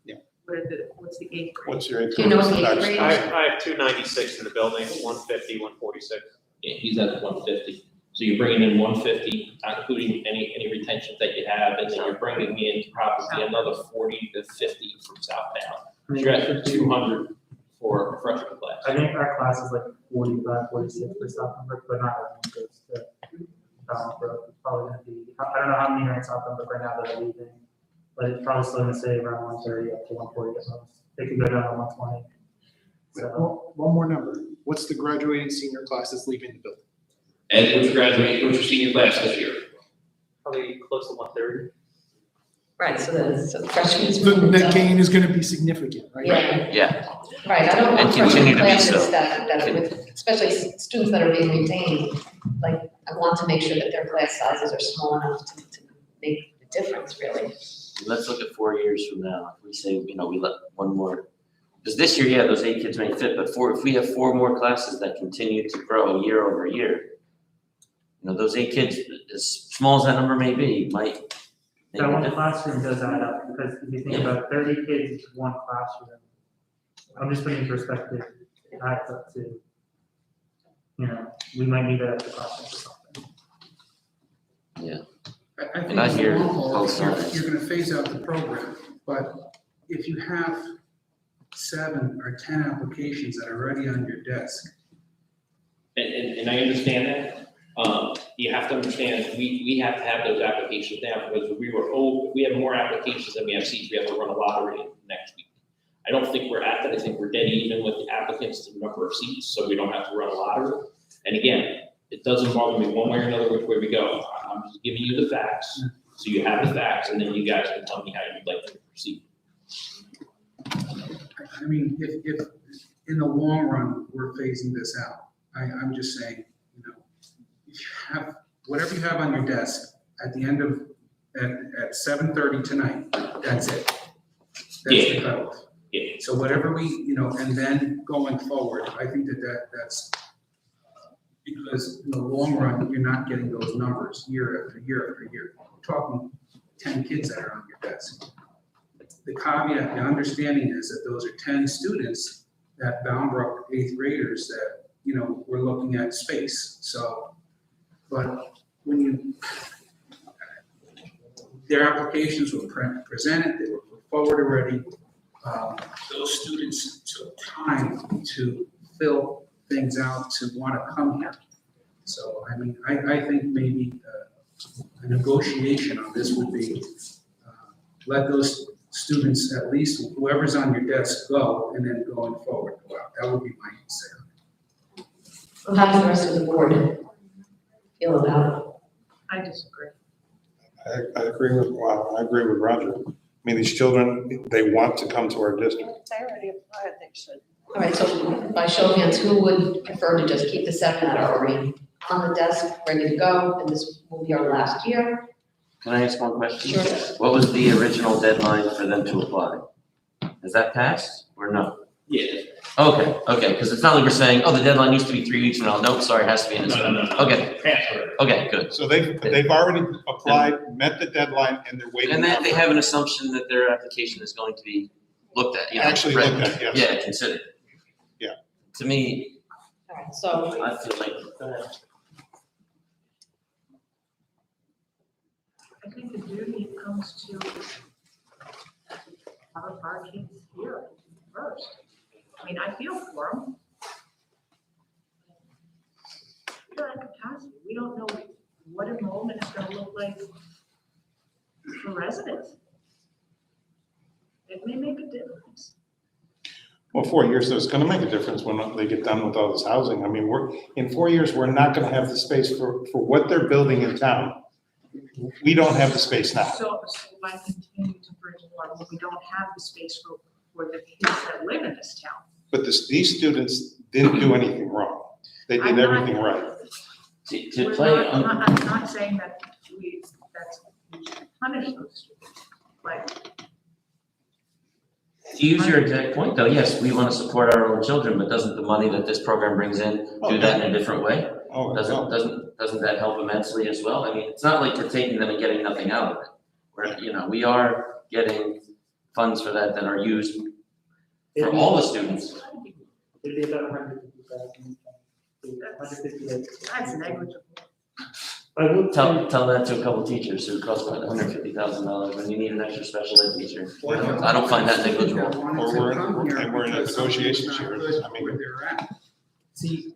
Yeah. What's the 8th grade? What's your? Do you know what the eighth grade I have 296 in the building, 150, 146. Yeah, he's at 150. So you're bringing in 150, not including any retentions that you have, and then you're bringing in probably another 40 to 50 from Southbound. So you're at 200 for a freshman class. I think our class is like 45, 46 for South Pembroke, but not everyone goes to Pembroke. It's probably gonna be, I don't know how many are in South Pembroke right now that are leaving, but it's probably still gonna stay around 130 up to 140 at most. They can go down to 120. So, One more number. What's the graduating senior class that's leaving the building? And what's your senior class this year? probably close to 130. right, so the freshmen. The net gain is gonna be significant, right? Yeah, Yeah, right, I don't want And continue freshman to be classes so. that are with, especially students that are being retained. Like, I want to make sure that their class sizes are small enough to make the difference, really. let's look at 4 years from now. If we say, we let one more, because this year, yeah, those 8 kids may fit, but if we have 4 more classes that continue to grow year over year, those 8 kids, as small as that number may be, might make That a one difference. classroom does add up, because if you think about 30 kids in one classroom, I'm just putting in perspective, it adds up to, we might need that extra classroom for something. I And I think hear in the long haul, both sides. you're gonna phase out the program, but if you have 7 or 10 applications that are already on your desk, And I understand that. You have to understand, we have to have those applications now because we have more applications than we have seats. We have to run a lottery next week. I don't think we're at that. I think we're dead even with the applicants, the number of seats, so we don't have to run a lottery. And again, it doesn't bother me one way or another which way we go. I'm just giving you the facts, so you have the facts, and then you guys can tell me how you'd like to proceed. I mean, if in the long run, we're phasing this out, I'm just saying, if you have, whatever you have on your desk at the end of, at 7:30 tonight, that's it. That's the Yeah. cutoff. Yeah. So whatever we, and then going forward, I think that's because in the long run, you're not getting those numbers year after year after year. We're talking 10 kids that are on your desk. The caveat, the understanding is that those are 10 students that Bound Brook 8th graders that, we're looking at space. So, but when their applications were presented, they were put forward already. Those students took time to fill things out to want to come here. So, I mean, I think maybe a negotiation on this would be, let those students, at least whoever's on your desk, go, and then going forward, go out. That would be my say. Well, how does the rest of the board feel about it? I disagree. I agree with Roger. I mean, these children, they want to come to our district. They already applied, they should. All right, so by show of hands, who would prefer to just keep the 7 that are already on the desk, ready to go, and this will be our last year? Can I ask one question? Sure. What was the original deadline for them to apply? Has that passed or no? Yeah. Okay, because it's not like we're saying, oh, the deadline used to be 3 weeks from now. Nope, sorry, it has to be in this. No. Okay, Transfer. okay, good. So they've already applied, met the deadline, and they're waiting. And then they have an assumption that their application is going to be looked at, you know. Actually read. looked at, yes. Yeah, considered. Yeah. To me, All right, so I feel like, I think the duty comes to our kids here first. I mean, I feel for them. We're at capacity. We don't know what enrollment is gonna look like for residents. It may make a difference. Well, 4 years, though, it's gonna make a difference when they get done with all this housing. I mean, in 4 years, we're not gonna have the space for what they're building in town. We don't have the space now. So I continue to bring more, when we don't have the space for the kids that live in this town. But these students didn't do anything wrong. They did everything right. to We're play not- on. I'm not saying that we should punish those students, but To use your exact point, though, yes, we want to support our own children, but doesn't the money that this program brings in do that in a different way? Oh, Doesn't that help immensely as well? I mean, it's not like we're taking them and getting nothing out of it. We are getting funds for that are used for all the students. It'd be about 150,000. that's negligible. I would Tell that to a couple teachers who cost about $150,000 when you need an extra special ed teacher. I don't find that negligible. Or we're in a negotiation here. I mean, Where they're at. See,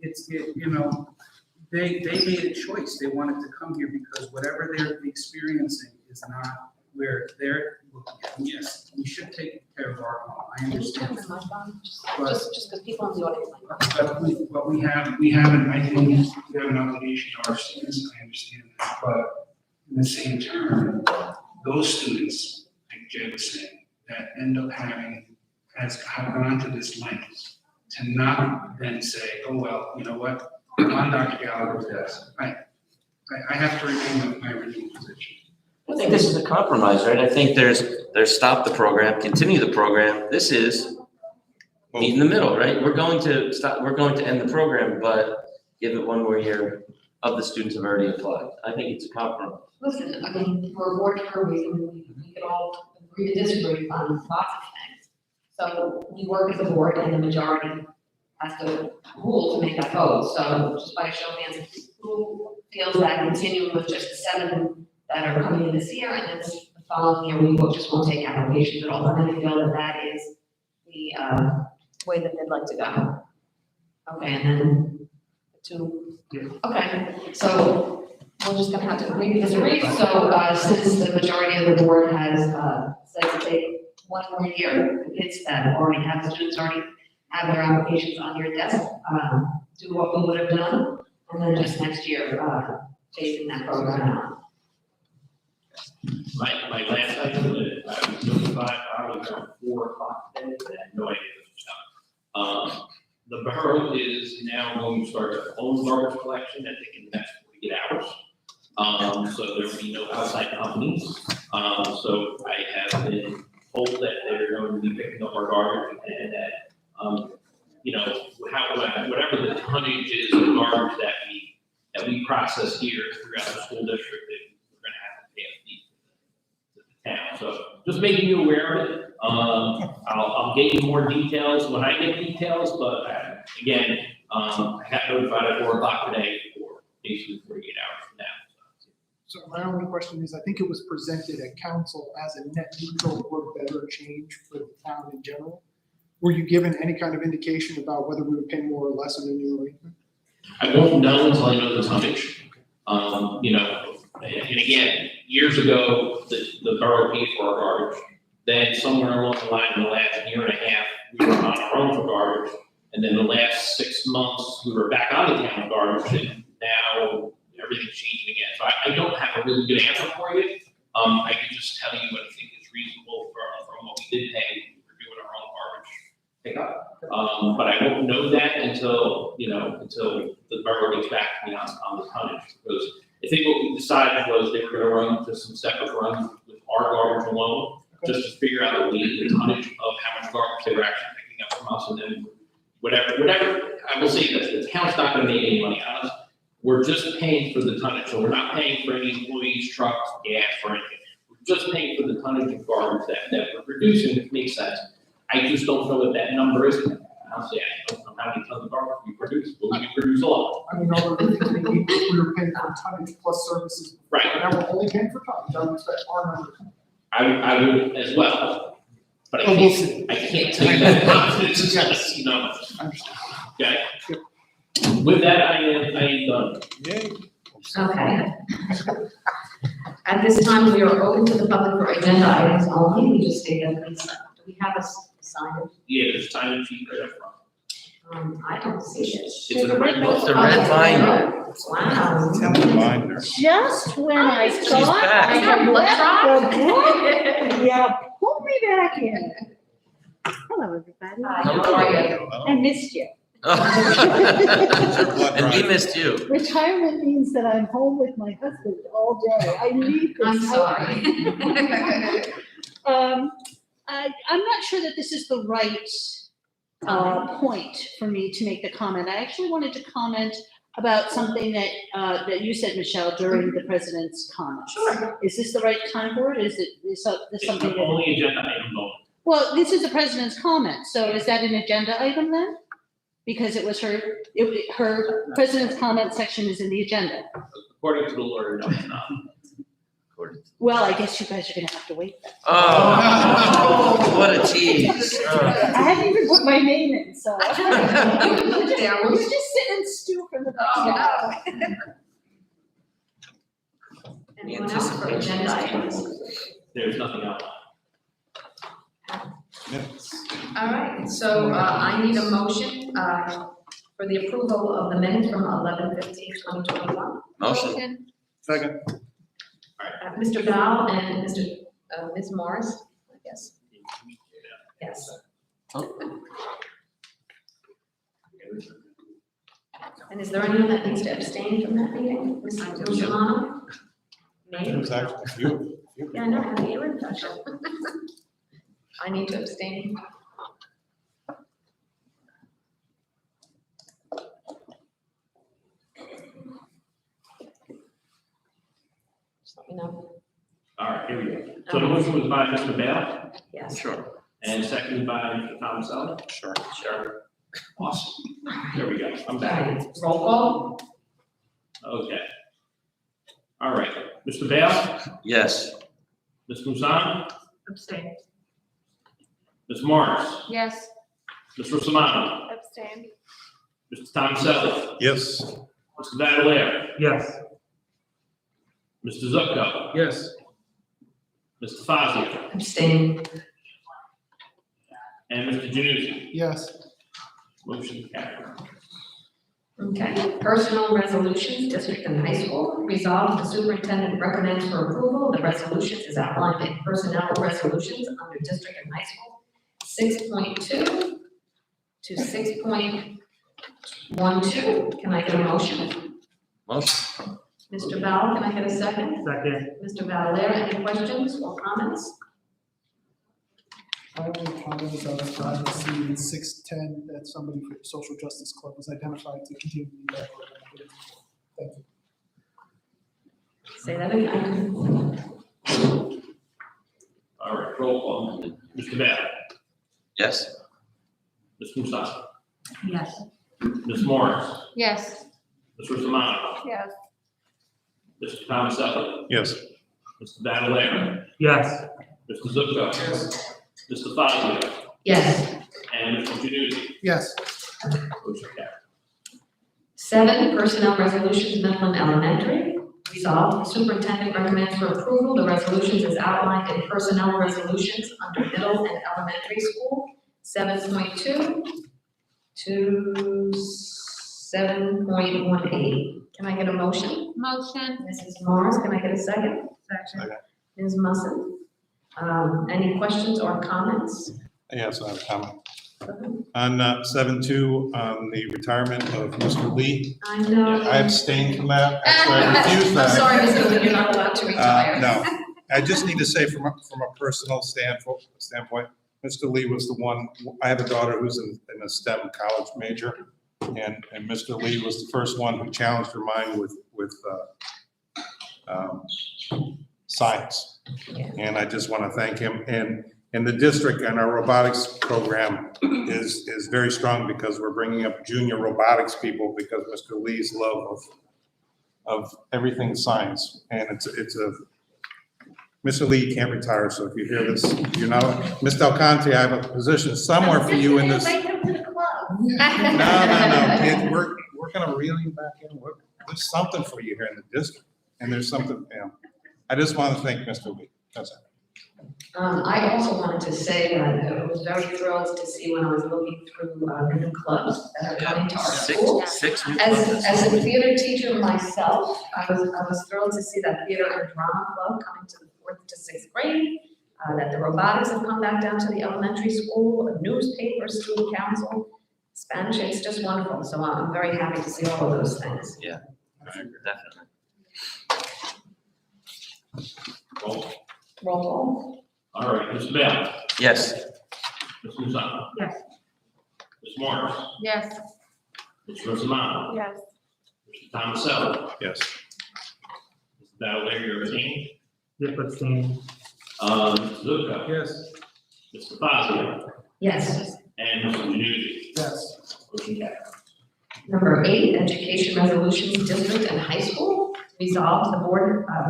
they made a choice. They wanted to come here because whatever they're experiencing is not where they're looking at. Yes, we should take care of our own. I understand. But Just because people in the audience might. But we haven't, I think, we have an obligation to our students, I understand that, but in the same term, those students, like Jay was saying, that end up have gone to this length, to not then say, oh, well, you know what, on Dr. Gallagher's desk, I have to remain with my original position. I think this is a compromise, right? I think there's stop the program, continue the program. This is meet in the middle, right? We're going to end the program, but give it one more year of the students who have already applied. I think it's a compromise. Listen, I mean, we're a board for a reason, we could all agree to disagree on lots of things. So we work as a board and the majority has to rule to make that vote. So just by a show of hands, who feels that continuing with just the 7 that are coming in this year and then the following year, we just won't take applications at all. And then I feel that is the way that they'd like to go. Okay, and then 2, okay, so we're just gonna have to agree to disagree. So, since the majority of the board has, said to take 1 more year, the kids that already have, the students already have their applications on your desk, do what we would have done, and then just next year, phasing that program out. My last item, I was notified, I was around 4 o'clock today, but I had no idea this was coming. The borough is now going to start their own garbage collection, I think in the next 48 hours. So there will be no outside companies. So I have been told that they're going to be picking up our garbage and that, whatever the tonnage is of garbage that we process here throughout the school district, we're gonna have to pay a fee to the town. So just making you aware of it. I'll get you more details when I get details, but again, I got notified at 4 o'clock today for basically 48 hours from now. So my only question is, I think it was presented at council as a net neutral or better change for the town in general. Were you given any kind of indication about whether we would pay more or less in the new arrangement? I won't know until I know the tonnage. And again, years ago, the borough paid for our garbage. Then somewhere along the line, in the last year and a half, we were on our own for garbage. And then the last 6 months, we were back on the town garbage, and now everything's changing again. So I don't have a really good answer for you. I can just tell you what I think is reasonable from what we did pay for doing our own garbage pickup. But I won't know that until the borough gets back to me on the tonnage. Because I think what we decided was they were gonna run to some separate just figure out the tonnage of how much garbage they were actually picking up from us, and then whatever, I will say this, the town's not gonna make any money on us. We're just paying for the tonnage, so we're not paying for any employees, trucks, gas, or anything. We're just paying for the tonnage of garbage that we're producing, which makes sense. I just don't know what that number is. Honestly, I don't know how many tons of garbage we produce, but we produce a lot. I mean, all the things we were paying for tonnage plus services. Right. Now we're only paying for tonnage, I would expect our numbers. I would as well, but I Oh, we'll can't, see. I can't tell you that, it's just not, you know, okay? With that, I am done. Okay. At this time, we are open to the public for agenda items only. We just stated, do we have a sign? Yeah, there's time and sheet right up front. I don't see it. It's in the red book. The red binder. Wow. Binder. Just when I She's thought back. I had Let's left try. the book, yeah, pull me back in. Hello, everybody. Hi, how are you? I missed you. And we missed you. Retirement means that I'm home with my husband all day. I need this. I'm sorry. I'm not sure that this is the right point for me to make the comment. I actually wanted to comment about something that you said, Michelle, during the president's comments. Sure. Is this the right time for it? Is this It's something the that? only agenda item going. Well, this is the president's comment, so is that an agenda item then? Because it was her president's comment section is in the agenda. According to the lawyer, no, it's not. Well, I guess you guys are gonna have to wait then. Oh, what a tease. Oh. I hadn't even put my name in, so. You can put it down. We'll just sit and stew for the next hour. Anyone else for agenda items? There's nothing else. All right, so I need a motion for the approval of the minutes from 11/15/2021. Motion. Second. Mr. Val and Ms. Morris, I guess. Yes. And is there anyone that needs to abstain from that meeting? Ms. Milano? It was actually you. Yeah, I know, how do you in touch? I need to abstain. Just let me know. All right, here we go. So the motion was by Mr. Bale Yes. Sure. and seconded by Mr. Thomas Sullivan. Sure. Sure. Awesome. There we go. I'm All back. right, roll call. Okay. All right. Mr. Bale, Yes. Ms. Musan, Abstain. Ms. Morris, Yes. Ms. Russomanno, Abstain. Mr. Thomas Sullivan, Yes. Mr. Vadalero, Yes. Mr. Zupko, Yes. Mr. Fazio, Abstain. and Mr. Januzzi. Yes. Motion carried. Okay, personal resolutions, district and high school. Resolved, the superintendent recommends for approval, the resolutions is outlined in personnel resolutions under district and high school. 6.2 to 6.12. Can I get a motion? Motion. Mr. Val, can I get a second? Second. Mr. Valera, any questions or comments? I only comment I was glad to see in 610 that somebody for the Social Justice Club was identified to continue that. Thank you. Say that again. All right, roll call. Mr. Bale, Yes. Ms. Musan, Yes. Ms. Morris, Yes. Ms. Russomanno, Yes. Mr. Thomas Sullivan, Yes. Mr. Vadalero, Yes. Mr. Zupko, Mr. Fazio, Yes. and Mr. Januzzi. Yes. Motion carried. 7, personnel resolutions, Middleton Elementary. Resolved, the superintendent recommends for approval, the resolutions as outlined in personnel resolutions under middle and elementary school. 7.2 to 7.18. Can I get a motion? Motion. Mrs. Morris, can I get a second? Second. Ms. Musson? Any questions or comments? Yes, I have a comment. On 7.2, the retirement of Mr. Lee, I know. I abstained from that. Actually, I refused I'm that. sorry, Mr. Lee, you're not allowed to retire. No, I just need to say from a personal standpoint, Mr. Lee was the one, I have a daughter who's in a STEM college major, and Mr. Lee was the first one who challenged her mind with science. And I just want to thank him. And the district and our robotics program is very strong because we're bringing up junior robotics people because Mr. Lee's love of everything science. And Mr. Lee can't retire, so if you hear this, you're not, Ms. Del Conte, I have a position somewhere for you in this. Invite him to the club. No, kid, we're gonna reel you back in. There's something for you here in the district, and there's something, I just want to thank Mr. Lee, that's it. I also wanted to say that I was very thrilled to see when I was looking through the new clubs that are coming to our school. Six new As clubs. a theater teacher myself, I was thrilled to see that theater and drama club coming to the 4th to 6th grade, that the robotics have come back down to the elementary school, a newspaper, student council, Spanish, it's just wonderful. So I'm very happy to see all of those things. Yeah, definitely. Roll call. All right, Mr. Bell, Yes. Ms. Lozano, Yes. Ms. Morris, Yes. Ms. Rosamano, Yes. Mr. Thomasello, Yes. Mr. Valdez, you're abstaining. Yep, abstaining. Mr. Zuko, Yes. Mr. Fazio, Yes. and Mr. Janussi. Yes. Motion carries. Number 8, education resolutions, district and high school. Resolved, the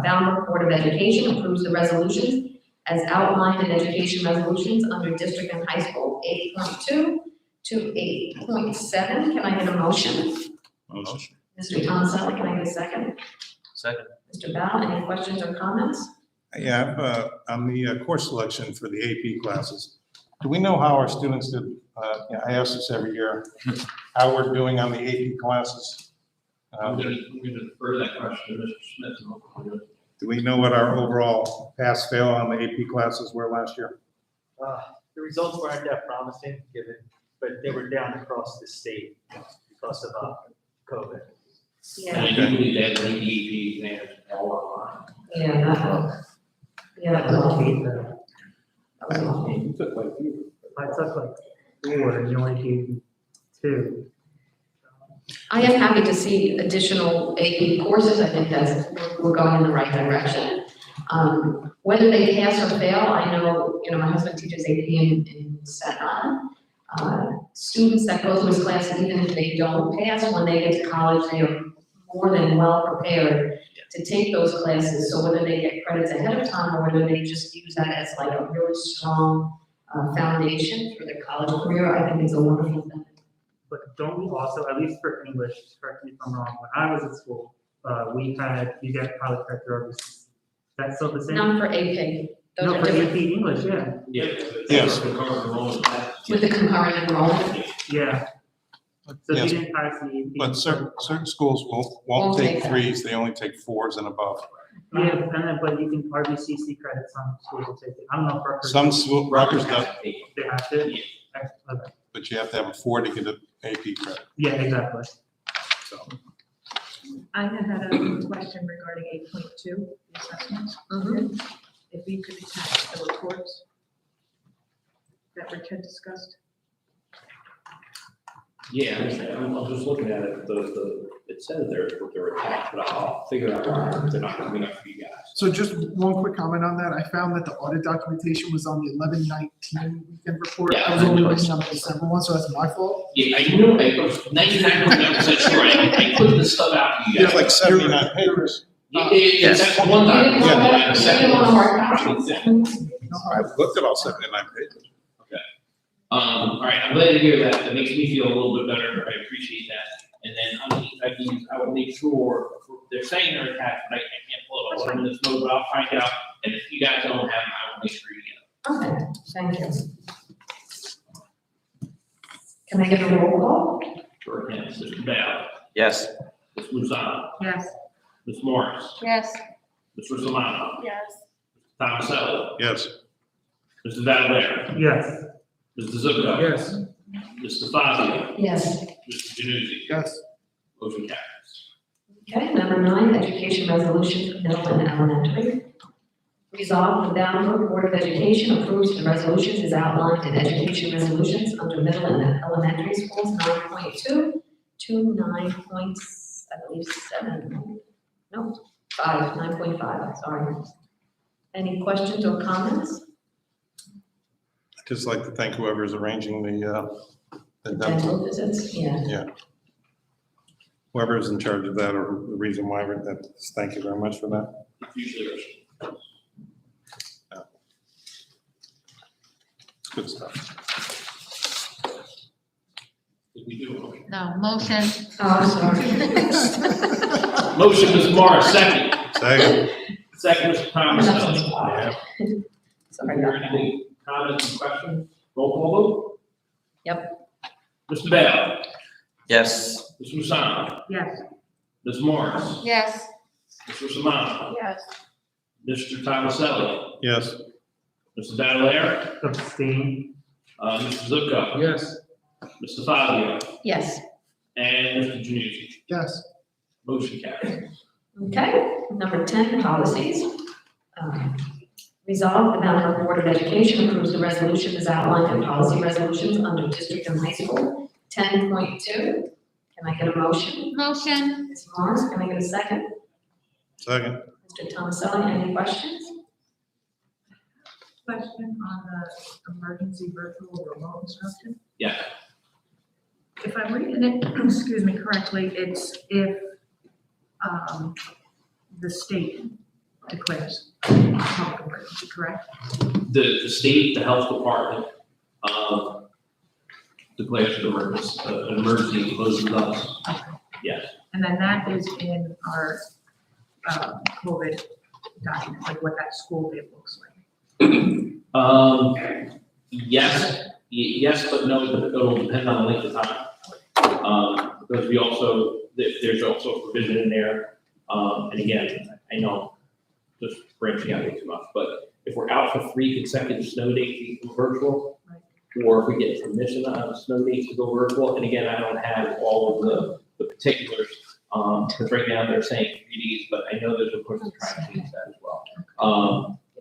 Falmouth Board of Education approves the resolutions as outlined in education resolutions under district and high school 8.2 to 8.7. Can I get a motion? Motion. Mr. Thomaselli, can I get a second? Second. Mr. Bell, any questions or comments? Yeah, on the course selection for the AP classes, do we know how our students did? I ask this every year, how we're doing on the AP classes? I'm gonna defer that question to Mr. Smith. Do we know what our overall pass-fail on the AP classes were last year? The results weren't that promising, but they were down across the state because of COVID. And I do believe that the AP exams all online. Yeah, that was awful. That was awful. I took like 4 and you only gave me 2. I am happy to see additional AP courses. I think we're going in the right direction. Whether they pass or fail, I know, my husband teaches AP in Staten Island. Students that go through his classes, even if they don't pass, when they get to college, they are more than well prepared to take those classes. So whether they get credits ahead of time or whether they just use that as like a really strong foundation for their college career, I think it's a wonderful thing. But don't we also, at least for English, correct me if I'm wrong, when I was at school, you get college credit overseas. That's still the same? Not for AP. Those No, are for different. AP English, yeah. Yes. With the concurrent enrollment. Yeah. So Yes. the entire CEP. But certain schools won't Won't take take that. 3s, they only take 4s and above. Yeah, and then, but you can RBCC credit, some schools will take it. I don't know if Rutgers. Some school, Rutgers does, They have to? Yeah. Okay. but you have to have a 4 to get an AP credit, Yeah, exactly. so. I had a question regarding 8.2, the assessments. If we could attach the reports that Richard discussed. Yeah, I'm just looking at it, it says they're attached, but I'll figure out why they're not coming up for you guys. So just one quick comment on that. I found that the audit documentation was on the 11-19 weekend report. Yeah, I was only looking on the December one, so that's my fault. Yeah, I was 99% sure, I put this stuff out to you There's guys. like 79 papers. Yeah, that's one document. You didn't Yeah, want the to- you didn't want a hard second- copy? I've looked at all 79 pages. All right, I'm glad to hear that. That makes me feel a little bit better. I appreciate that. And then I will make sure, they're saying they're attached, but I can't pull it. I'll let them know, but I'll find out. And if you guys don't have them, I will make sure you get them. Okay, thank you. Can I get a roll call? Sure can. Mr. Bell, Yes. Ms. Luzon, Yes. Ms. Morris, Yes. Mr. Solano, Yes. Thomasello, Yes. Mr. Valera, Yes. Mr. Zucco. Yes. Mr. Fazio, Yes. Mr. Januzzi. Yes. Motion carries. Okay, number 9, education resolution for middle and elementary. Resolved, the Bound Board of Education approves the resolutions as outlined in education resolutions under middle and elementary schools 9.2 to 9.5, sorry. Any questions or comments? I'd just like to thank whoever's arranging the dental. Dental visits, yeah. Yeah. Whoever's in charge of that, or the reason why we're, that, thank you very much for that. Usually, Good stuff. did we do a motion? No, motion. Oh, sorry. Motion, Ms. Morris, second. Second. Second, Mr. Thomas. Yeah. Sorry about that. Any comments and questions? Roll call vote? Yep. Mr. Bell? Yes. Ms. Musano? Yes. Ms. Morris? Yes. Mr. Samano? Yes. Mr. Thomaselli? Yes. Mr. Battleair? Abstain. Mr. Zuko? Yes. Mr. Fazio? Yes. And Mr. Janucci? Yes. Motion carries. Okay, number 10, policies. Resolved, the Bound Board of Education approves the resolution as outlined in policy resolutions under district and high school. 10.2, can I get a motion? Motion. Ms. Morris, can I get a second? Second. Mr. Thomaselli, any questions? Question on the emergency virtual remote instruction. Yeah. If I'm reading it, excuse me, correctly, it's if the state declares public emergency, correct? The state, the health department, declares an emergency, and closes us. Yes. And then that is in our COVID document, like what that school day looks like. Yes, but no, it'll depend on the length of time. Because we also, there's also a provision in there, and again, I know, just branching out too much, but if we're out for 3 consecutive snow days, we can go virtual. Or if we get permission on a snow days to go virtual, and again, I don't have all of the particulars, because right now they're saying 3 days, but I know there's a push to try and change that as well.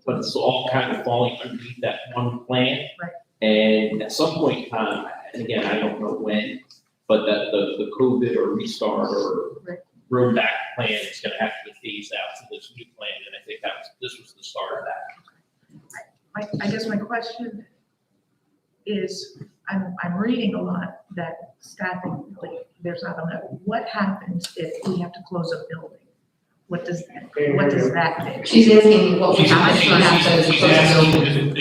But it's all kind of falling underneath that one plan. Right. And at some point in time, and again, I don't know when, but that the COVID or restart or Right. road back plan is gonna have to be phased out to this new plan, and I think this was the start of that. I guess my question is, I'm reading a lot that staffing, like, there's not enough. What happens if we have to close a building? What does that mean? She's asking what we She's have to have she's to asking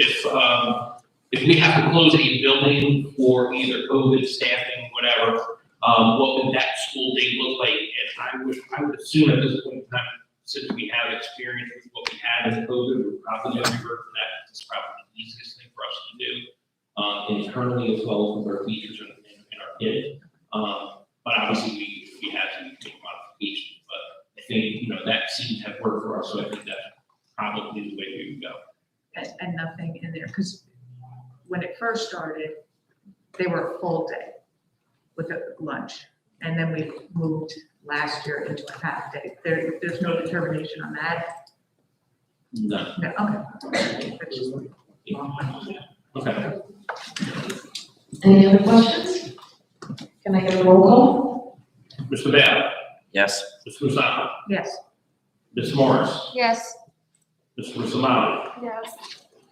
if we have to close a building for either COVID, staffing, whatever, what would that school day look like? And I would assume at this point in time, since we have experience with what we had in COVID, we're probably gonna revert to that. It's probably the easiest thing for us to do, internally as well as with our teachers and our kids. But obviously we had to make modifications, but I think, that seemed to have worked for us, so I think that's probably the way we would go. And nothing in there, because when it first started, they were a full day with a lunch. And then we moved last year into a half day. There's no determination on that? No. No, okay. Okay. Any other questions? Can I get a roll call? Mr. Bell? Yes. Ms. Musano? Yes. Ms. Morris? Yes. Mr. Russellano? Yes.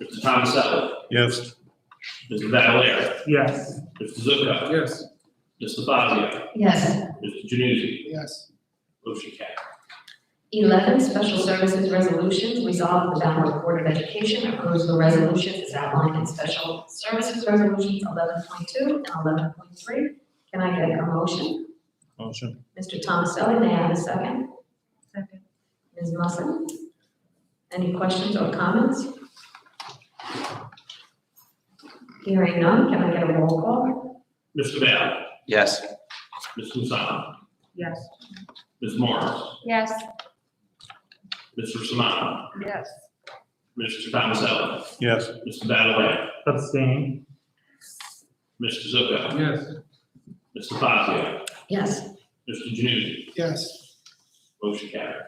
Mr. Thomaselli? Yes. Mr. Battleair? Yes. Mr. Zucco? Yes. Mr. Fazio? Yes. Mr. Januzzi? Yes. Motion carried. 11, special services resolutions. Resolved, the Bound Board of Education approves the resolutions as outlined in special services resolutions 11.2 and 11.3. Can I get a motion? Motion. Mr. Thomaselli, may I have a second? Second. Ms. Musson? Any questions or comments? Hearing none, can I get a roll call? Mr. Bell? Yes. Ms. Musano? Yes. Ms. Morris? Yes. Mr. Samano? Yes. Mr. Thomaselli? Yes. Mr. Battleair? Abstain. Mr. Zucco? Yes. Mr. Fazio? Yes. Mr. Januzzi? Yes. Motion carried.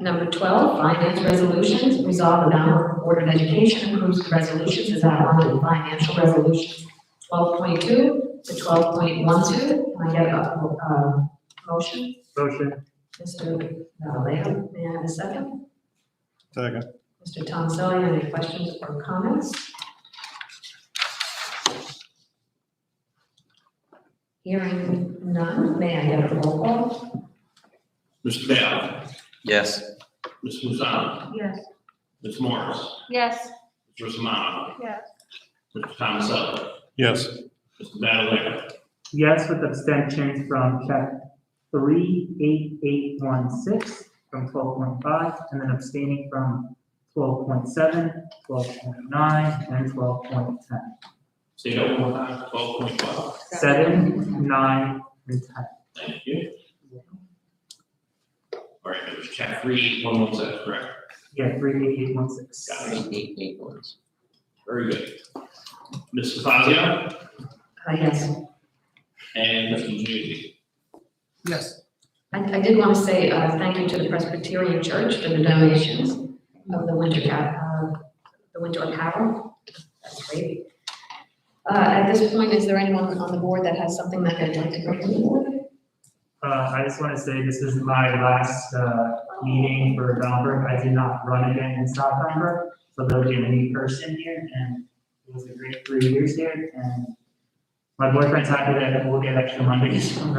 Number 12, finance resolutions. Resolve the Bangor Board of Education approves the resolutions as outlined in financial resolutions 12.2 to 12.12. Can I get a motion? Motion. Mr. Vallejo, may I have a second? Second. Mr. Tom Selly, any questions or comments? Hearing none, may I get a roll call? Mr. Bale, Yes. Ms. Lozano, Yes. Ms. Morris, Yes. Mr. Simano, Yes. Mr. Tomaselli, Yes. Mr. Badalero, Yes, with abstentions from check 38816 from 12.5, and then abstaining from 12.7, 12.9, and 12.10. say that one more time, 12.5. 7, 9, and 10. Thank you. All right, it was check 38116, correct? Yeah, 38816. Got it. 881. Very good. Ms. Fazio Yes. and Mr. Janussi. Yes. I did want to say thank you to the Presbyterian Church for the donations of the winter apparel. That's great. At this point, is there anyone on the board that has something that they'd like to bring to the board? I just want to say this is my last meeting for Bamberg. I did not run again in South Bamberg, so there'll be a new person here, and it was a great 3 years here, and my boyfriend's happy that we'll get extra Mondays. Well,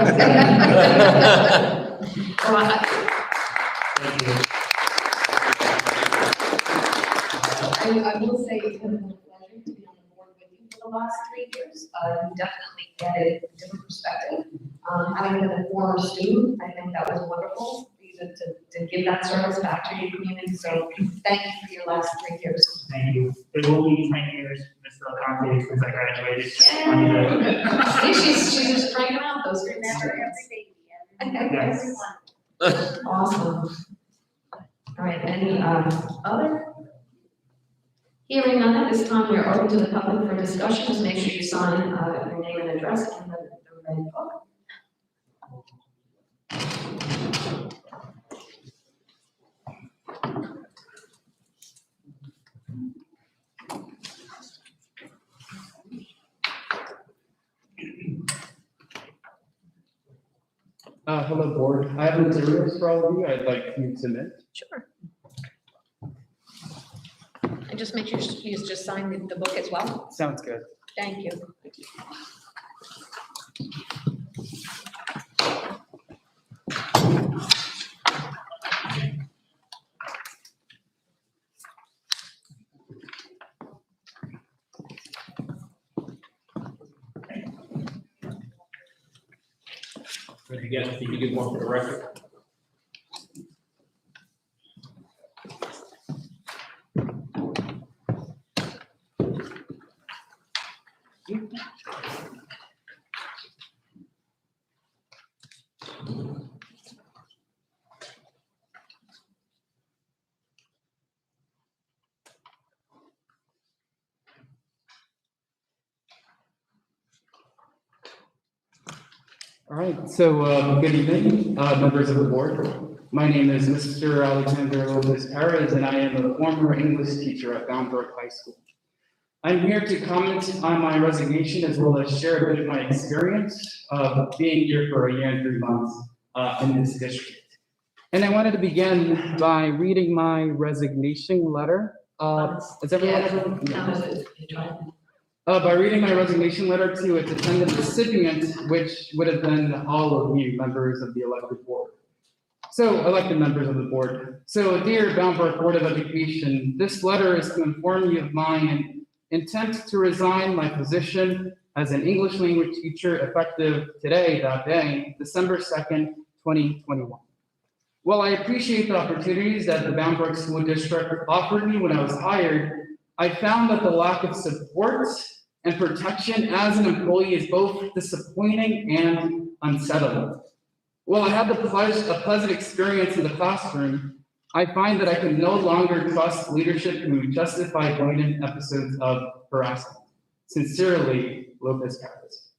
Thank you. I will say it's been a pleasure to be on the board with you for the last 3 years. You definitely added a different perspective. Having been a former student, I think that was wonderful for you to give that service back to your community. So thank you for your last 3 years. Thank you. It will be 10 years, Mr. Alconte, since I graduated. Just See, wanted she's just cranking out those good Yes. Awesome. All right, any other? Hearing none at this time, we're open to the public for discussions. Make sure you sign your name and address in the red book. Hello, board. I have materials for all of you I'd like to submit. Sure. And just make sure you just sign the book as well. Sounds good. Thank you. If you guys, if you could give one for the record. All right, so good evening, members of the board. My name is Mr. Alexander Lopez Perez, and I am a former English teacher at Bamberg High School. I'm here to comment on my resignation as well as share a bit of my experience of being here for 1 year and 3 months in this district. And I wanted to begin by reading my resignation letter. Is everyone ever? By reading my resignation letter to its intended recipient, which would have been all of you, members of the elected board. So, elected members of the board. So, dear Bamberg Board of Education, this letter is to inform you of my intent to resign my position as an English language teacher effective today, that day, December 2nd, 2021. While I appreciate the opportunities that the Bamberg School District offered me when I was hired, I found that the lack of support and protection as an employee is both disappointing and unsettling. While I had a pleasant experience in the classroom, I find that I can no longer trust leadership who justify blatant episodes of harassment. Sincerely, Lopez Perez.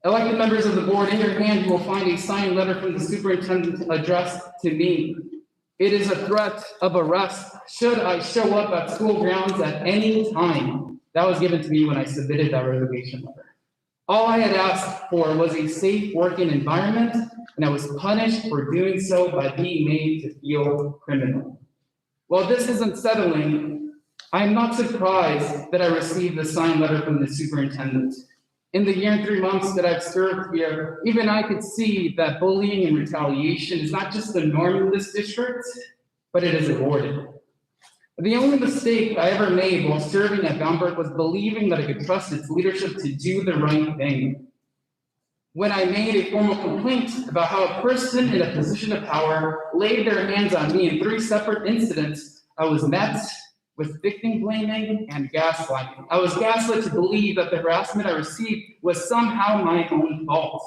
Elected members of the board, in your hand, you will find a signed letter from the superintendent addressed to me. It is a threat of arrest should I show up at school grounds at any time. That was given to me when I submitted that resignation letter. All I had asked for was a safe working environment, and I was punished for doing so by being made to feel criminal. While this is unsettling, I am not surprised that I received a signed letter from the superintendent. In the year and 3 months that I've served here, even I could see that bullying and retaliation is not just the norm in this district, but it is rewarded. The only mistake I ever made while serving at Boundbrook was believing that I could trust its leadership to do the right thing. When I made a formal complaint about how a person in a position of power laid their hands on me in 3 separate incidents, I was met with victim blaming and gaslighting. I was gaslit to believe that the harassment I received was somehow my own fault.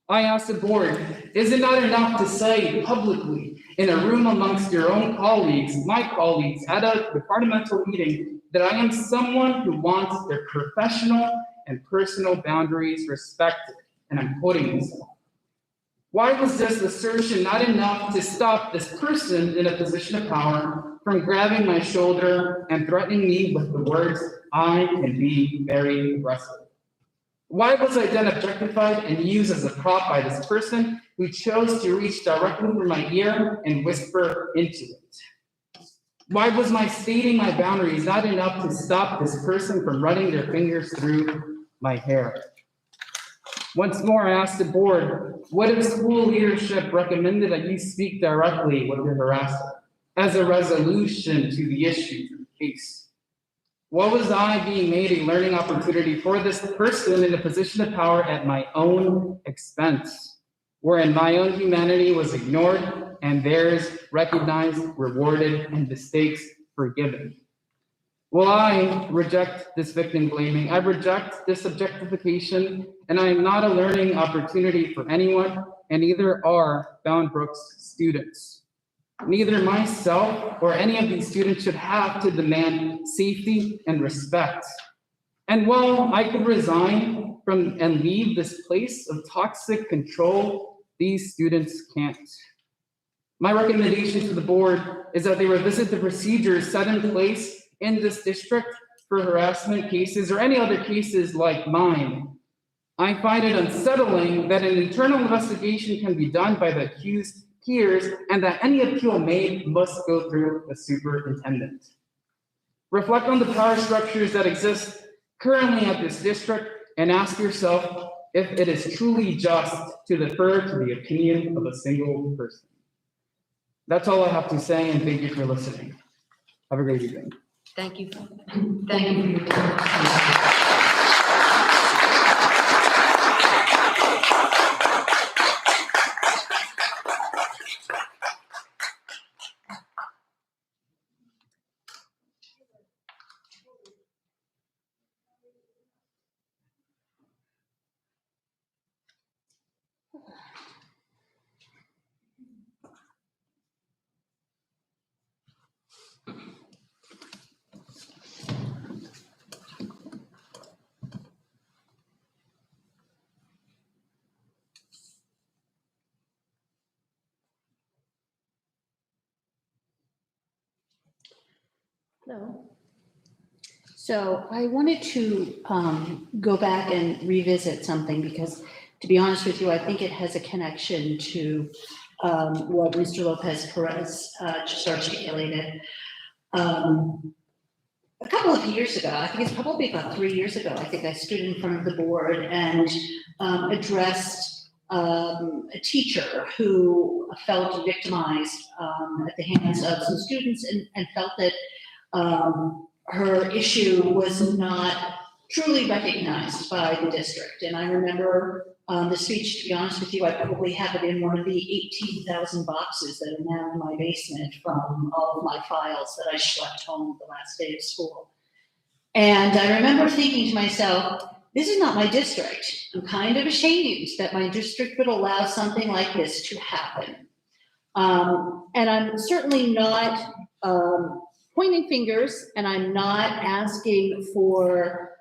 I asked the board, is it not enough to say publicly in a room amongst your own colleagues, my colleagues, at a departmental meeting, that I am someone who wants their professional and personal boundaries respected? And I'm quoting myself. Why was this assertion not enough to stop this person in a position of power from grabbing my shoulder and threatening me with the words, I can be very aggressive? Why was I then objectified and used as a prop by this person who chose to reach directly through my ear and whisper into it? Why was my stating my boundaries not enough to stop this person from running their fingers through my hair? Once more, I asked the board, what if school leadership recommended that you speak directly with your harasser as a resolution to the issue, case? What was I being made a learning opportunity for this person in a position of power at my own expense, wherein my own humanity was ignored and theirs recognized, rewarded, and mistakes forgiven? Well, I reject this victim blaming. I reject this objectification, and I am not a learning opportunity for anyone, and neither are Boundbrook's students. Neither myself or any of these students should have to demand safety and respect. And while I could resign from and leave this place of toxic control, these students can't. My recommendation to the board is that they revisit the procedures set in place in this district for harassment cases or any other cases like mine. I find it unsettling that an internal investigation can be done by the accused peers and that any appeal made must go through the superintendent. Reflect on the power structures that exist currently at this district and ask yourself if it is truly just to defer to the opinion of a single person. That's all I have to say, and thank you for listening. Have a great evening. Thank you. Thank you for your time. Hello. So I wanted to go back and revisit something because, to be honest with you, I think it has a connection to what Mr. Lopez Perez just articulated. A couple of years ago, I think it's probably about 3 years ago, I think I stood in front of the board and addressed a teacher who felt victimized at the hands of some students and felt that her issue was not truly recognized by the district. And I remember the speech, to be honest with you, I probably have it in one of the 18,000 boxes that are now in my basement from all of my files that I schlepped home the last day of school. And I remember thinking to myself, this is not my district. I'm kind of ashamed that my district would allow something like this to happen. And I'm certainly not pointing fingers, and I'm not asking for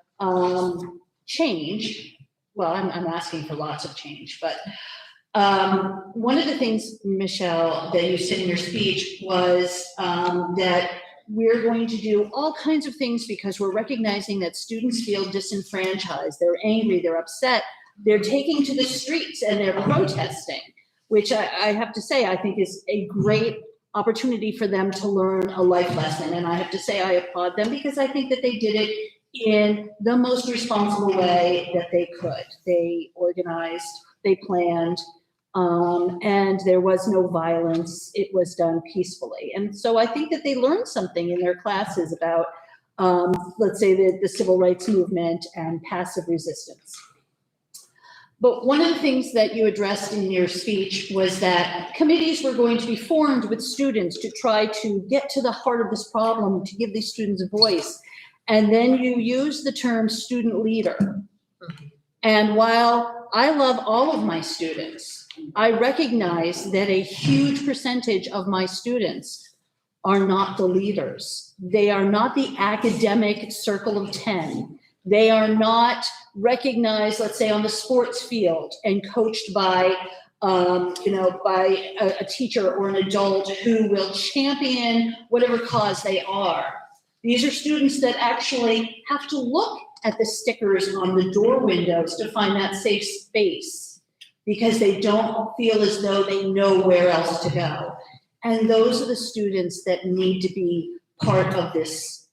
change. Well, I'm asking for lots of change, but One of the things, Michelle, that you said in your speech was that we're going to do all kinds of things because we're recognizing that students feel disenfranchised. They're angry, they're upset, they're taking to the streets and they're protesting, which I have to say, I think is a great opportunity for them to learn a life lesson. And I have to say, I applaud them because I think that they did it in the most responsible way that they could. They organized, they planned, and there was no violence. It was done peacefully. And so I think that they learned something in their classes about, let's say, the civil rights movement and passive resistance. But one of the things that you addressed in your speech was that committees were going to be formed with students to try to get to the heart of this problem, to give these students a voice. And then you use the term student leader. And while I love all of my students, I recognize that a huge percentage of my students are not the leaders. They are not the academic circle of 10. They are not recognized, let's say, on the sports field and coached by, by a teacher or an adult who will champion whatever cause they are. These are students that actually have to look at the stickers on the door windows to find that safe space because they don't feel as though they know where else to go. And those are the students that need to be part of this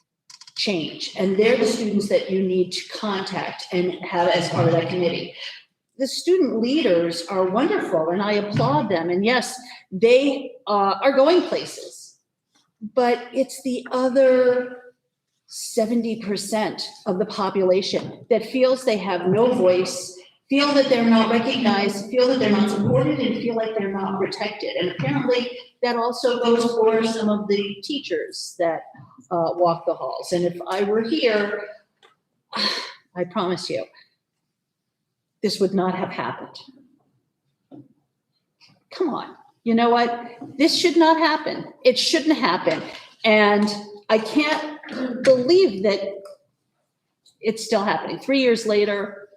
change. And they're the students that you need to contact and have as part of that committee. The student leaders are wonderful and I applaud them. And yes, they are going places, but it's the other 70% of the population that feels they have no voice, feel that they're not recognized, feel that they're not supported, and feel like they're not protected. And apparently that also goes for some of the teachers that walk the halls. And if I were here, I promise you, this would not have happened. Come on, you know what? This should not happen. It shouldn't happen. And I can't believe that it's still happening. 3 years later,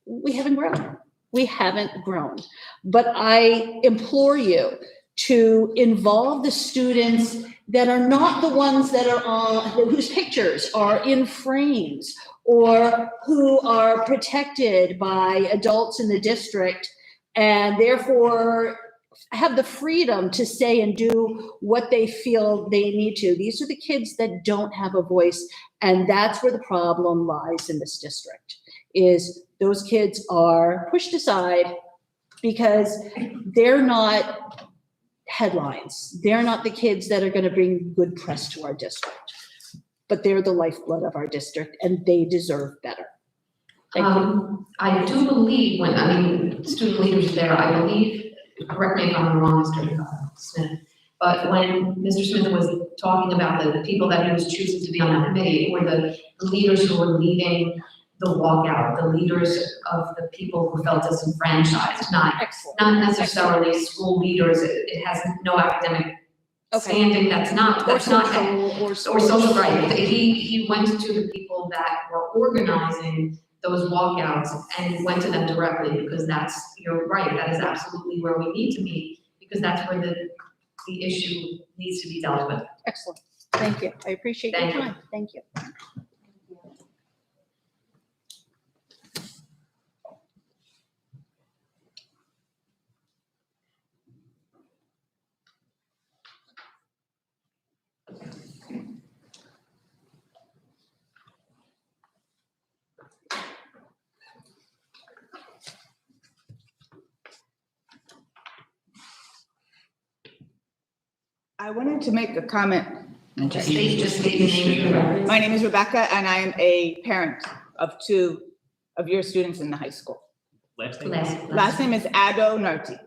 we haven't grown. We haven't grown. But I implore you to involve the students that are not the ones that are on, whose pictures are in frames or who are protected by adults in the district and therefore have the freedom to say and do what they feel they need to. These are the kids that don't have a voice, and that's where the problem lies in this district, is those kids are pushed aside because they're not headlines. They're not the kids that are going to bring good press to our district, but they're the lifeblood of our district, and they deserve better. Thank you. I do believe student leaders there, I believe, correct me if I'm wrong, Mr. Smith, but when Mr. Smith was talking about the people that he was choosing to be on the committee, were the leaders who were leading the walkout, the leaders of the people who felt disenfranchised, not necessarily school leaders. It has no academic standing. That's not or social right. He went to the people that were organizing those walkouts and went to them directly because you're right, that is absolutely where we need to meet because that's where the issue needs to be dealt with. Excellent. Thank you. I appreciate your time. Thank you. I wanted to make a comment. Just state your name and reference. My name is Rebecca, and I am a parent of 2 of your students in the high school. Last name is Ado Narti.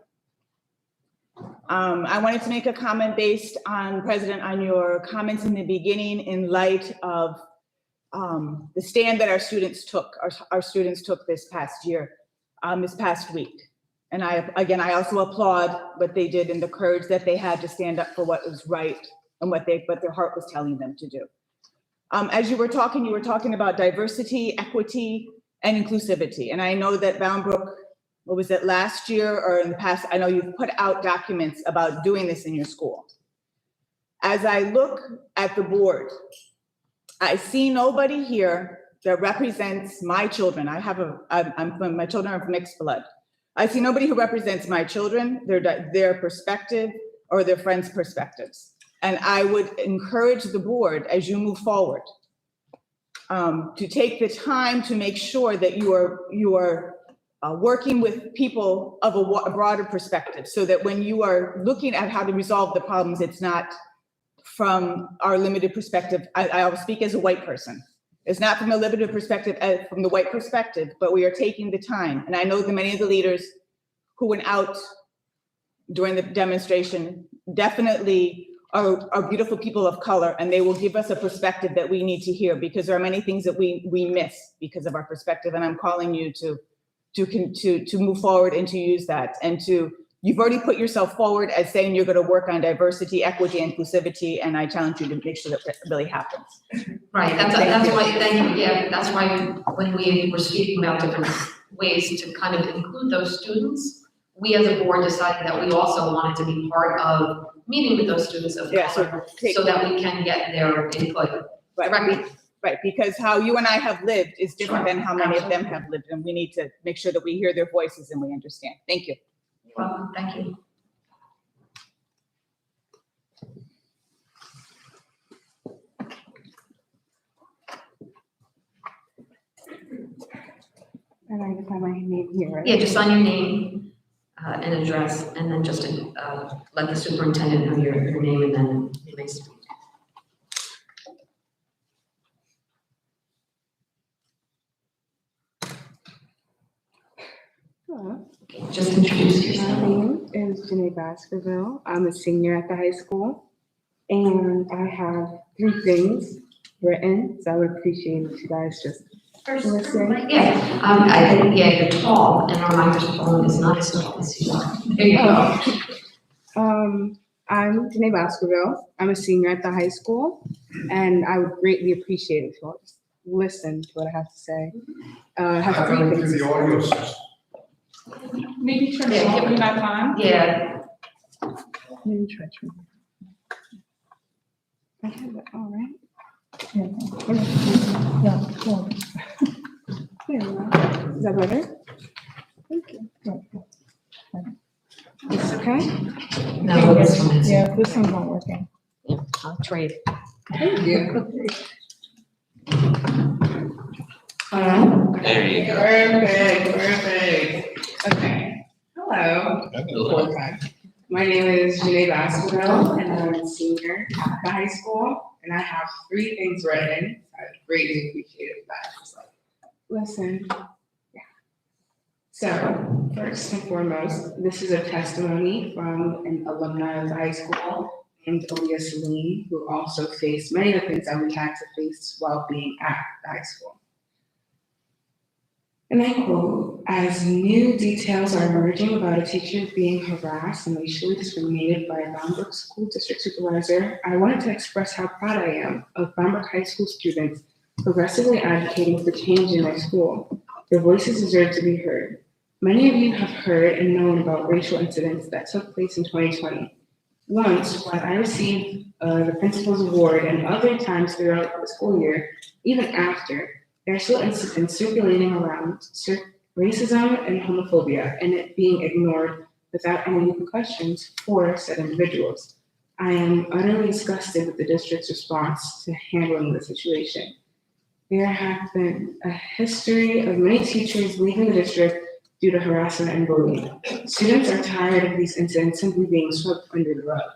I wanted to make a comment based on, President, on your comments in the beginning in light of the stand that our students took this past year, this past week. And I also applaud what they did and the courage that they had to stand up for what was right and what their heart was telling them to do. As you were talking about diversity, equity, and inclusivity. And I know that Bound Brook what was it, last year or in the past, I know you've put out documents about doing this in your school. As I look at the board, I see nobody here that represents my children. My children are of mixed blood. I see nobody who represents my children, their perspective, or their friends' perspectives. And I would encourage the board, as you move forward, to take the time to make sure that you are working with people of a broader perspective, so that when you are looking at how to resolve the problems, it's not from our limited perspective. I'll speak as a white person. It's not from a limited perspective, from the white perspective, but we are taking the time. And I know that many of the leaders who went out during the demonstration definitely are beautiful people of color, and they will give us a perspective that we need to hear, because there are many things that we miss because of our perspective. And I'm calling you to move forward and to use that, and you've already put yourself forward as saying you're going to work on diversity, equity, inclusivity, and I challenge you to make sure that that really happens. Right, that's why, thank you, yeah, that's why when we were speaking about different ways to kind of include those students, we as a board decided that we also wanted to be part of meeting with those students of color, so that we can get their input directly. Right, because how you and I have lived is different than how many of them have lived, and we need to make sure that we hear their voices and we understand. Thank you. You're welcome, thank you. And I just have my name here, right? Yeah, just sign your name and address, and then just let the superintendent know your name, and then you may speak. Hello. Just introduce yourself. My name is Janae Baskerville. I'm a senior at the high school, and I have 3 things written, so I would appreciate if you guys just listen. Yeah, I think, yeah, you're tall, and our microphone is not as tall as you are. There you go. I'm Janae Baskerville. I'm a senior at the high school, and I would greatly appreciate it if you all just listen to what I have to say. I have 3 things. the audio system. Maybe try Yeah, give it that time. Yeah. Maybe try. I have it all right. Yeah. Is that better? Thank you. It's okay? No, this one is. Yeah, this one's not working. Yeah, I'll trade. Thank you. There you go. Perfect. Okay. Hello. Hello. My name is Janae Baskerville, and I'm a senior at the high school, and I have 3 things written. I greatly appreciate that. Listen. Yeah. So, first and foremost, this is a testimony from an alumni of the high school named Aaliyah Salim, who also faced many of the things that we had to face while being at the high school. And I quote, "As new details are emerging about a teacher being harassed and racially discriminated by a Bamberg School District supervisor, I wanted to express how proud I am of Bamberg High School students progressively advocating for change in their school. Their voices deserve to be heard. Many of you have heard and known about racial incidents that took place in 2020. Once, while I received the principal's award, and other times throughout the school year, even after, there are still incidents circulating around racism and homophobia, and it being ignored without any repercussions for said individuals. I am utterly disgusted with the district's response to handling the situation. There have been a history of many teachers leaving the district due to harassment and bullying. Students are tired of these incidents simply being swept under the rug.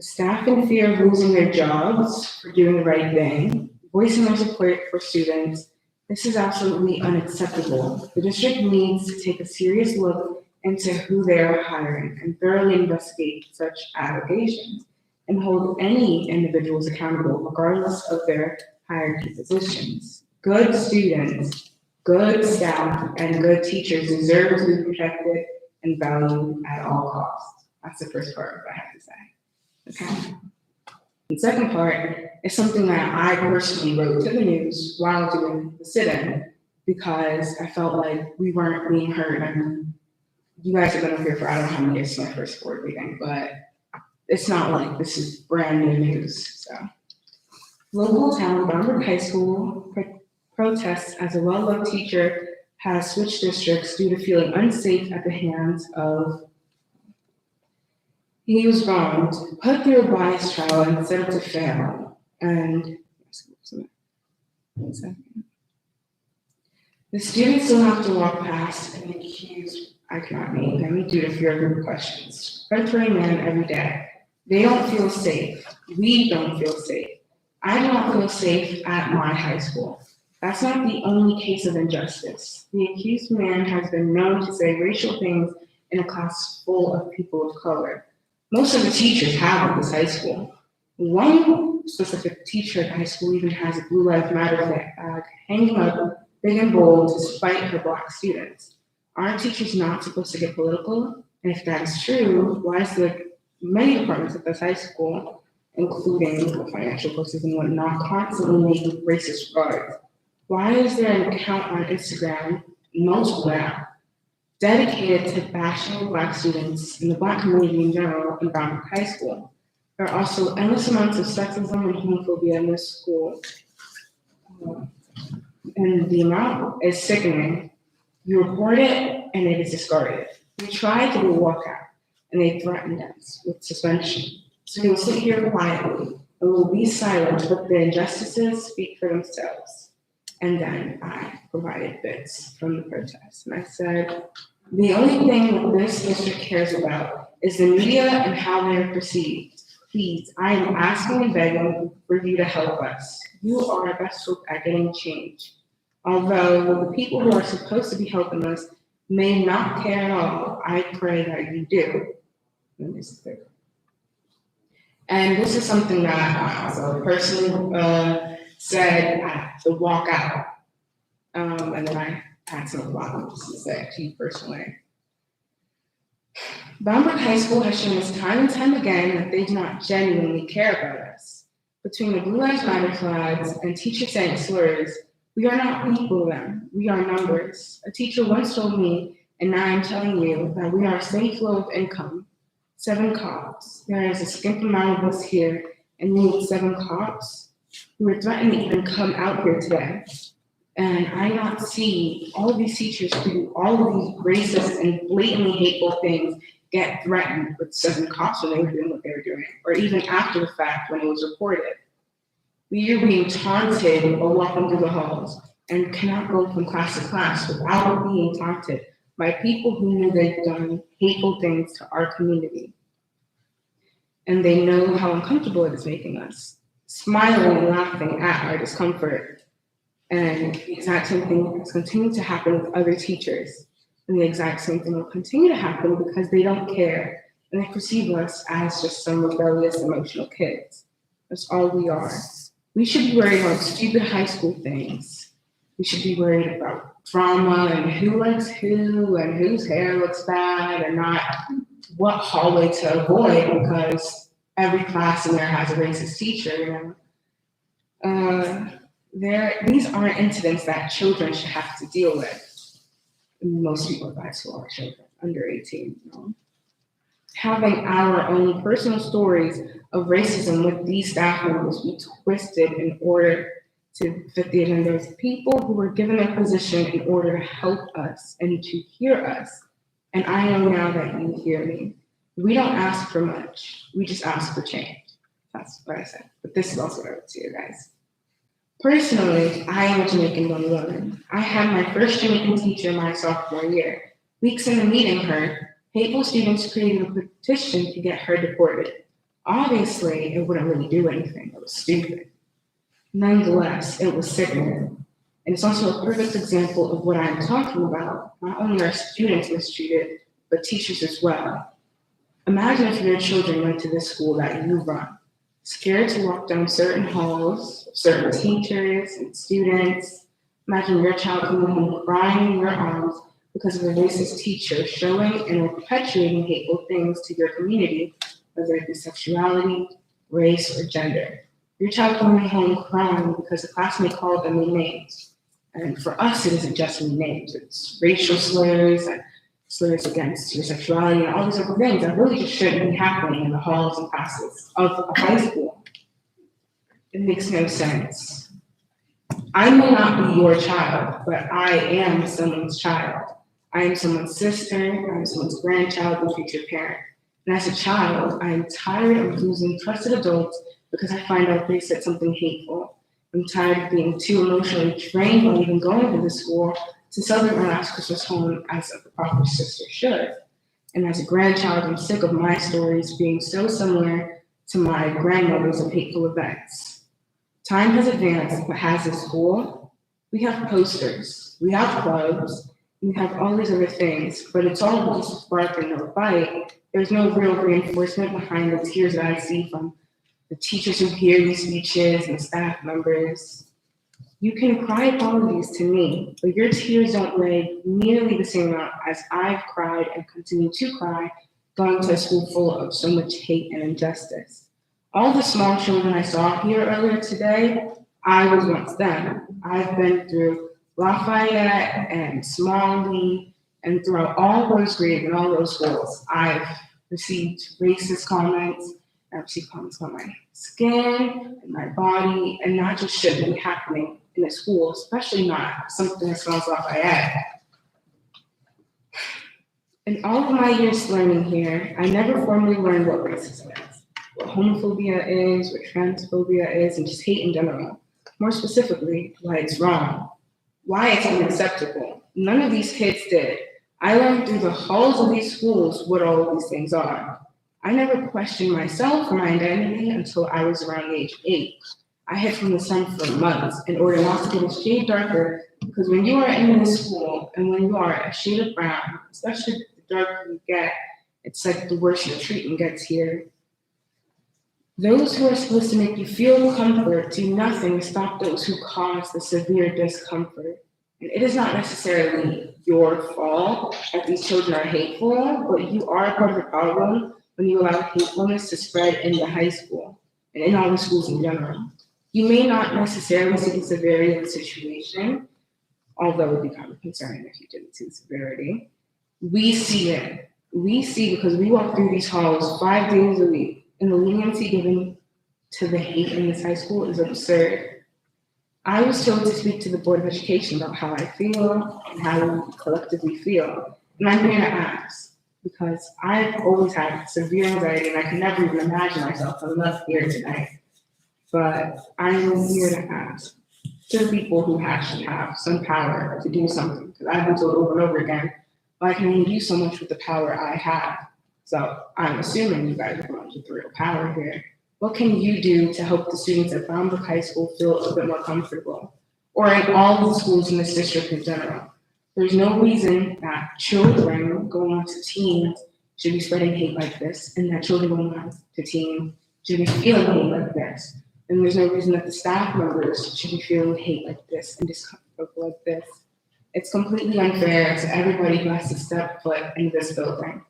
Staff in fear of losing their jobs for doing the right thing, voicing their support for students. This is absolutely unacceptable. The district needs to take a serious look into who they are hiring and thoroughly investigate such allegations and hold any individuals accountable regardless of their hierarchy positions. Good students, good staff, and good teachers deserve to be protected and valued at all costs." That's the first part of what I have to say. Okay. The second part is something that I personally wrote to the news while doing the sit-in because I felt like we weren't being heard. And you guys have been up here for, I don't know how many years, it's my first board meeting, but it's not like this is brand new news, so. Local town, Bamberg High School protests as a well-loved teacher has switched districts due to feeling unsafe at the hands of. He was wronged, put through a bias trial and set up to fail, and. One second. The students still have to walk past and accuse, I cannot name them due to fear of repercussions. Red 3 men every day. They don't feel safe. We don't feel safe. I do not feel safe at my high school. That's not the only case of injustice. The accused man has been known to say racial things in a class full of people of color. Most of the teachers have at this high school. One specific teacher at high school even has a Blue Lives Matter flag hanging up big and bold to spite her Black students. Aren't teachers not supposed to get political? And if that is true, why is there many departments at this high school, including the financial forces and whatnot, constantly making racist remarks? Why is there an account on Instagram, multiple now, dedicated to bashing Black students and the Black community in general in Bamberg High School? There are also endless amounts of sexism and homophobia in this school. And the amount is sickening. You report it and it is discarded. We tried to do a walkout and they threatened us with suspension. So we will sit here quietly and we'll be silent, but the injustices speak for themselves. And then I provided bits from the protest. And I said, the only thing that this district cares about is the media and how they're perceived. Please, I am asking and begging for you to help us. You are our best hope at getting change. Although the people who are supposed to be helping us may not care at all, I pray that you do. And this is something that I also personally said at the walkout. And then I had some problems to say to you personally. Bamberg High School has shown us time and time again that they do not genuinely care about us. Between the Blue Lives Matter flags and teachers saying slurs, we are not equal to them. We are numbers. A teacher once told me, and now I'm telling you, that we are a steady flow of income. 7 cops. There is a skimp amount of us here, and we need 7 cops. We were threatened to even come out here today. And I not see all of these teachers who do all of these racist and blatantly hateful things get threatened with 7 cops when they were doing what they were doing, or even after the fact when it was reported. We are being taunted while walking through the halls and cannot go from class to class without being taunted by people who knew they've done hateful things to our community. And they know how uncomfortable it is making us, smiling and laughing at our discomfort. And the exact same thing has continued to happen with other teachers. And the exact same thing will continue to happen because they don't care. And they perceive us as just some rebellious, emotional kids. That's all we are. We should be worried about stupid high school things. We should be worried about drama and who likes who and whose hair looks bad and not what hallway to avoid because every class in there has a racist teacher, you know. These aren't incidents that children should have to deal with. Most people at high school are children under 18, you know. Having our own personal stories of racism with these staff members be twisted in order to fit the agenda of people who were given a position in order to help us and to hear us. And I know now that you hear me. We don't ask for much. We just ask for change. That's what I said. But this is also what I would say, guys. Personally, I am a Jamaican-born woman. I had my first Jamaican teacher my sophomore year. Weeks into meeting her, hateful students created a petition to get her deported. Obviously, it wouldn't really do anything. It was stupid. Nonetheless, it was sickening. And it's also a perfect example of what I'm talking about. Not only are students mistreated, but teachers as well. Imagine if your children went to this school that you run, scared to walk down certain halls, certain teachers and students. Imagine your child coming home crying in your arms because of a racist teacher showing and perpetuating hateful things to your community, whether it be sexuality, race, or gender. Your child coming home crying because a classmate called them names. And for us, it isn't just new names, it's racial slurs and slurs against your sexuality and all these other things that really just shouldn't be happening in the halls and classes of a high school. It makes no sense. I may not be your child, but I am someone's child. I am someone's sister, I am someone's grandchild and future parent. And as a child, I am tired of losing trusted adults because I find out they said something hateful. I'm tired of being too emotionally drained while even going to the school to celebrate my last Christmas home as a proper sister should. And as a grandchild, I'm sick of my stories being so similar to my grandmother's of hateful events. Time has advanced, but has a school? We have posters, we have clubs, we have all these other things, but it's all just a spark and no bite. There's no real reinforcement behind the tears that I see from the teachers who hear these speeches and staff members. You can cry apologies to me, but your tears don't weigh nearly the same amount as I've cried and continue to cry going to a school full of so much hate and injustice. All the small children I saw here earlier today, I was once them. I've been through Lafayette and Smalley, and throughout all those grades and all those schools, I've received racist comments. I've received comments about my skin and my body, and that just shouldn't be happening in a school, especially not something that smells Lafayette. In all of my years learning here, I never formally learned what racism is, what homophobia is, what transphobia is, and just hate in general. More specifically, why it's wrong, why it's unacceptable. None of these kids did. I learned through the halls of these schools what all of these things are. I never questioned myself or my identity until I was around age 8. I hid from the sun for months in order not to get a shade darker, because when you are in this school and when you are a shade of brown, especially the darker you get, it's like the worse your treatment gets here. Those who are supposed to make you feel comfort do nothing to stop those who cause the severe discomfort. And it is not necessarily your fault that these children are hateful, but you are part of the problem when you allow hatefulness to spread in the high school and in all the schools in general. You may not necessarily see the severity of the situation, although it would be kind of concerning if you didn't see the severity. We see it. We see because we walk through these halls 5 days a week, and the leniency given to the hate in this high school is absurd. I was told to speak to the Board of Education about how I feel and how we collectively feel. And I'm here to ask, because I've always had severe anxiety and I can never even imagine myself enough here tonight. But I'm here to ask to the people who actually have some power to do something, because I've been told over and over again, I can only do so much with the power I have. So I'm assuming you guys are going with real power here. What can you do to help the students at Brown Brook High School feel a bit more comfortable? Or in all the schools in this district in general? There's no reason that children going on to teens should be spreading hate like this, and that children going on to teens should be feeling hate like this. And there's no reason that the staff members should be feeling hate like this and discomfort like this. It's completely unfair to everybody who has to step foot in this building.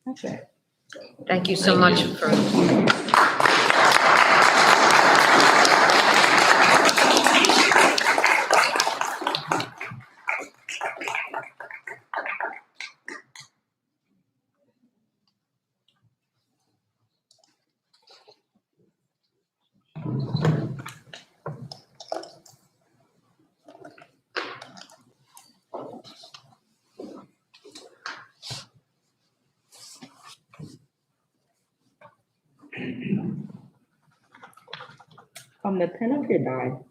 That's it. Thank you so much for. The pen up here died.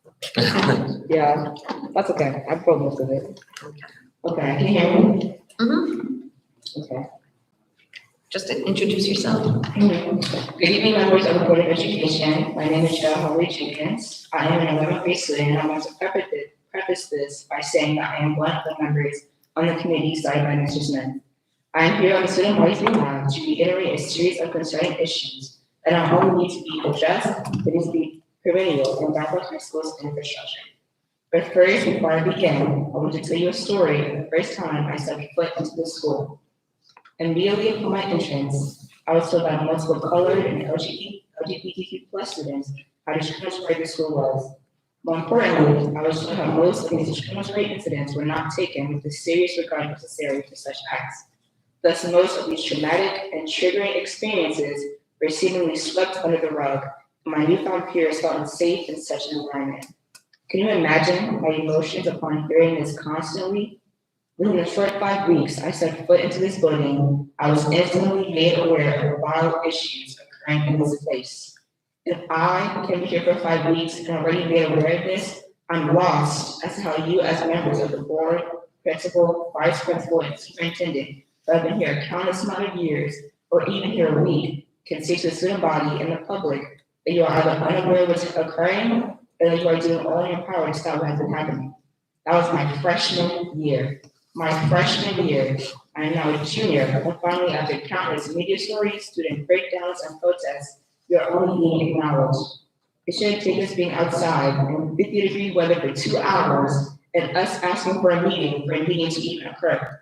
Yeah, that's okay. I broke most of it. Okay, can you hear me? Mm-hmm. Okay. Just introduce yourself. Good evening, members of the Board of Education. My name is Cheryl Holly Jenkins. I am an 11th grade student, and I want to preface this by saying that I am one of the members on the committee started by Mr. Smith. I am here on the student voice behalf to reiterate a series of concerning issues that not only need to be addressed, but need to be perennial in Brown Brook High School's infrastructure. But first, before I begin, I want to tell you a story of the first time I stepped foot into the school. Immediately upon my entrance, I was told by multiple colored and LGBTQ+ students how discriminatory the school was. More importantly, I was told how most of these discriminatory incidents were not taken with the serious regard necessary for such acts. Thus, most of these traumatic and triggering experiences were seemingly swept under the rug, and my newfound peers felt unsafe in such an environment. Can you imagine my emotions upon hearing this constantly? Within a short 5 weeks, I set foot into this building. I was instantly made aware of vital issues occurring in this place. If I can be here for 5 weeks and already made aware of this, I'm lost as to how you, as members of the board, principal, vice principal, and superintendent, who have been here a countless amount of years, or even here a week, can say to the student body and the public that you are either unaware of what's occurring, or that you are doing all in your power to stop what has been happening. That was my freshman year. My freshman year, I am now a junior, and finally, after countless media stories, student breakdowns, and protests, we are only being acknowledged. It shouldn't take us being outside in 50-degree weather for 2 hours and us asking for a meeting to even occur.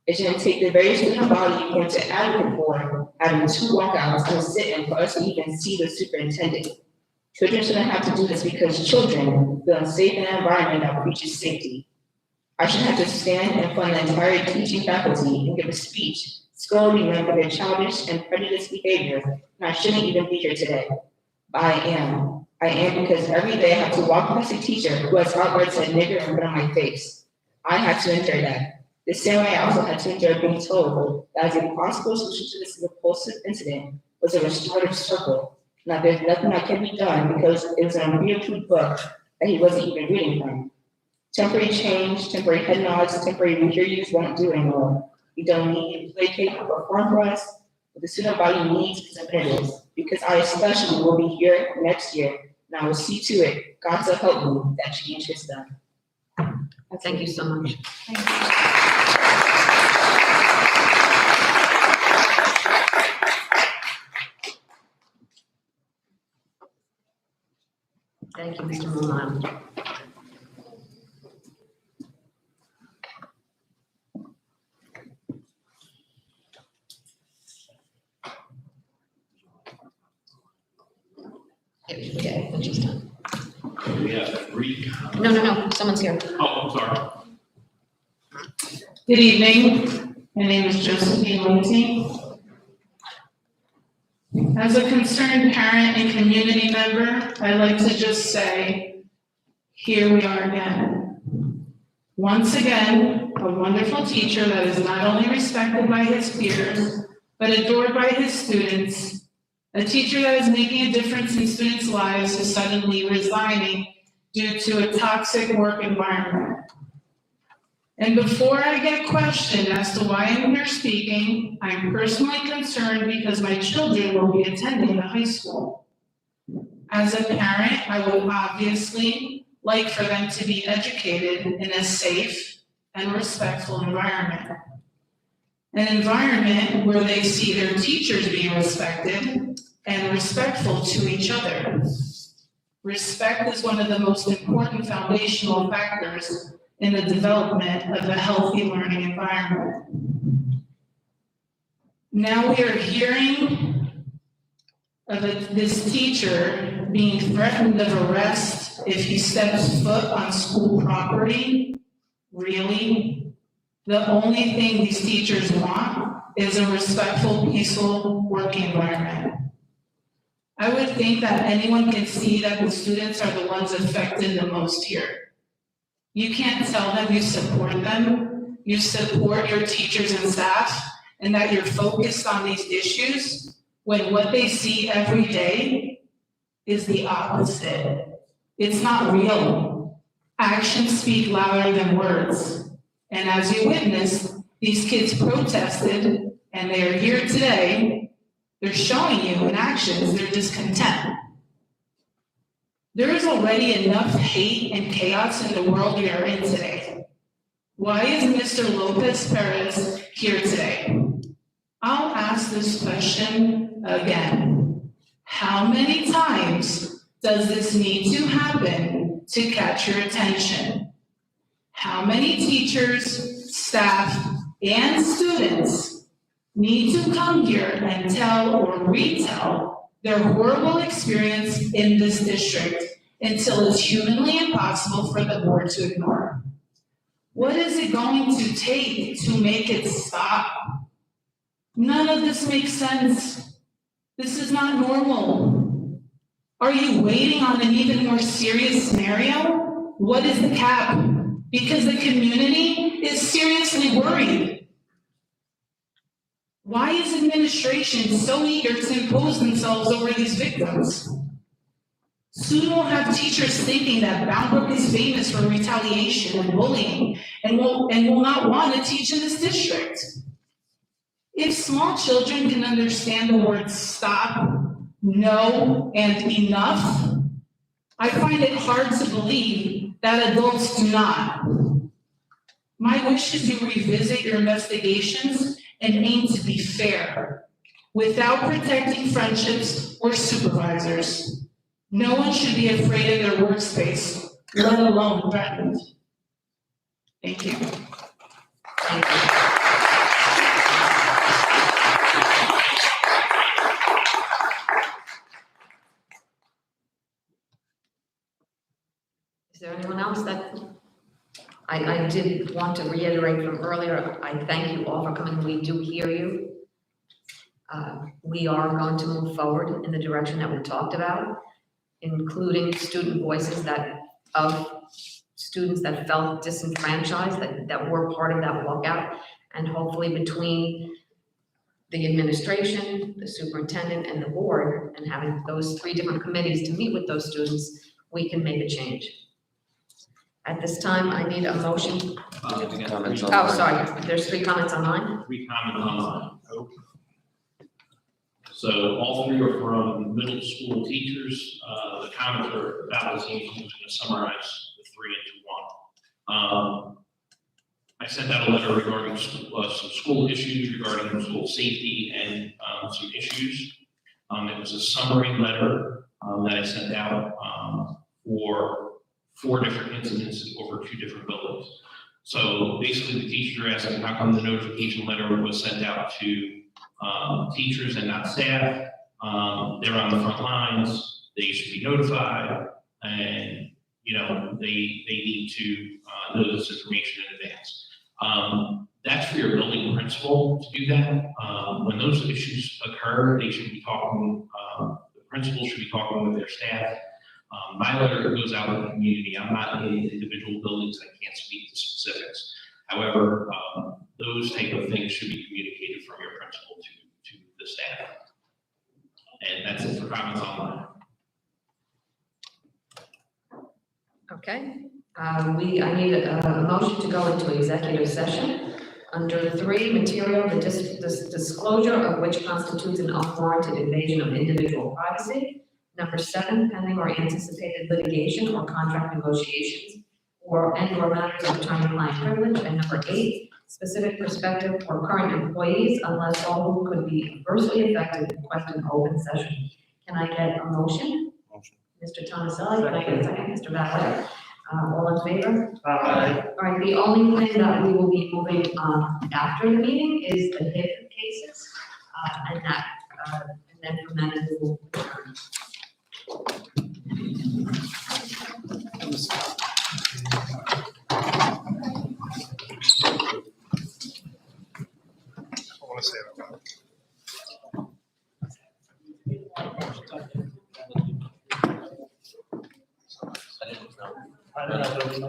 It shouldn't take the very student body you came to advocate for having 2 walkouts and sit-in for us to even see the superintendent. Children shouldn't have to do this because children feel unsafe in an environment that preaches safety. I should have to stand in front of the entire teaching faculty and give a speech scolding them for their childish and prejudiced behavior, and I shouldn't even be here today. But I am. I am because every day I have to walk past a teacher who has outright said nigger in front of my face. I had to endure that. The same way I also had to endure being told that as a possible solution to this repulsive incident was a restorative circle, and that there's nothing that can be done because it was an pre-approved book that he wasn't even reading from. Temporary change, temporary head nods, temporary we hear yous won't do anymore. We don't need to placate or perform for us. What the student body needs is imperatives, because I especially will be here next year, and I will see to it, God to help me, that change is done. Thank you so much. Thank you, Mr. Mulano. Okay, I'm just done. We have 3. No, someone's here. Oh, I'm sorry. Good evening. My name is Josephine Lindsay. As a concerned parent and community member, I'd like to just say, here we are again. Once again, a wonderful teacher that is not only respected by his peers, but adored by his students. A teacher that is making a difference in students' lives is suddenly resigning due to a toxic work environment. And before I get questioned as to why I'm here speaking, I'm personally concerned because my children will be attending the high school. As a parent, I would obviously like for them to be educated in a safe and respectful environment. An environment where they see their teachers being respected and respectful to each other. Respect is one of the most important foundational factors in the development of a healthy learning environment. Now we are hearing of this teacher being threatened of arrest if he steps foot on school property. Really? The only thing these teachers want is a respectful, peaceful working environment. I would think that anyone can see that the students are the ones affected the most here. You can't tell them you support them, you support your teachers and staff, and that you're focused on these issues when what they see every day is the opposite. It's not real. Actions speak louder than words. And as you witnessed, these kids protested, and they are here today. They're showing you in actions their discontent. There is already enough hate and chaos in the world we are in today. Why is Mr. Lopez Perez here today? I'll ask this question again. How many times does this need to happen to catch your attention? How many teachers, staff, and students need to come here and tell or retell their horrible experience in this district until it's humanly impossible for the board to ignore. What is it going to take to make it stop? None of this makes sense. This is not normal. Are you waiting on an even more serious scenario? What is the cap? Because the community is seriously worried. Why is administration so eager to impose themselves over these victims? Soon we'll have teachers thinking that Bound Brook is famous for retaliation and bullying and will not want to teach in this district. If small children can understand the words stop, no, and enough, I find it hard to believe that adults do not. My wish is you revisit your investigations and aim to be fair, without protecting friendships or supervisors. No one should be afraid of their workspace, let alone threatened. Thank you. Thank you. Is there anyone else that, I did want to reiterate from earlier, I thank you all for coming, we do hear you. We are going to move forward in the direction that we talked about, including student voices of students that felt disenfranchised, that were part of that walkout, and hopefully between the administration, the superintendent, and the board, and having those 3 different committees to meet with those students, we can make a change. At this time, I need a motion. Comments Oh, online. sorry, there's 3 comments online? 3 comments online. So all 3 are from middle school teachers. The comments are about the same. I'm just going to summarize the 3 into 1. I sent out a letter regarding some school issues, regarding school safety and some issues. It was a summary letter that I sent out for 4 different incidents over 2 different buildings. So basically the teachers are asking how come the notification letter was sent out to teachers and not staff. They're on the front lines, they should be notified, and they need to know this information in advance. That's for your building principal to do that. When those issues occur, they should be talking, the principal should be talking with their staff. My letter goes out to the community. I'm not in individual buildings, I can't speak to specifics. However, those type of things should be communicated from your principal to the staff. And that's it for comments online. Okay, I need a motion to go into executive session. Under 3, material, the disclosure of which constitutes an unwarranted invasion of individual privacy. Number 7, pending or anticipated litigation or contract negotiations, or matters of attorney-client privilege. And number 8, specific prospective or current employees, unless all who could be adversely affected request an open session. Can I get a motion? Motion. Mr. Tomaselli, can I get a second? Mr. Valley? All in favor? Aye. All right, the only thing that we will be moving after the meeting is the HIP cases, and then from that we will return. I want to say it about. I didn't know.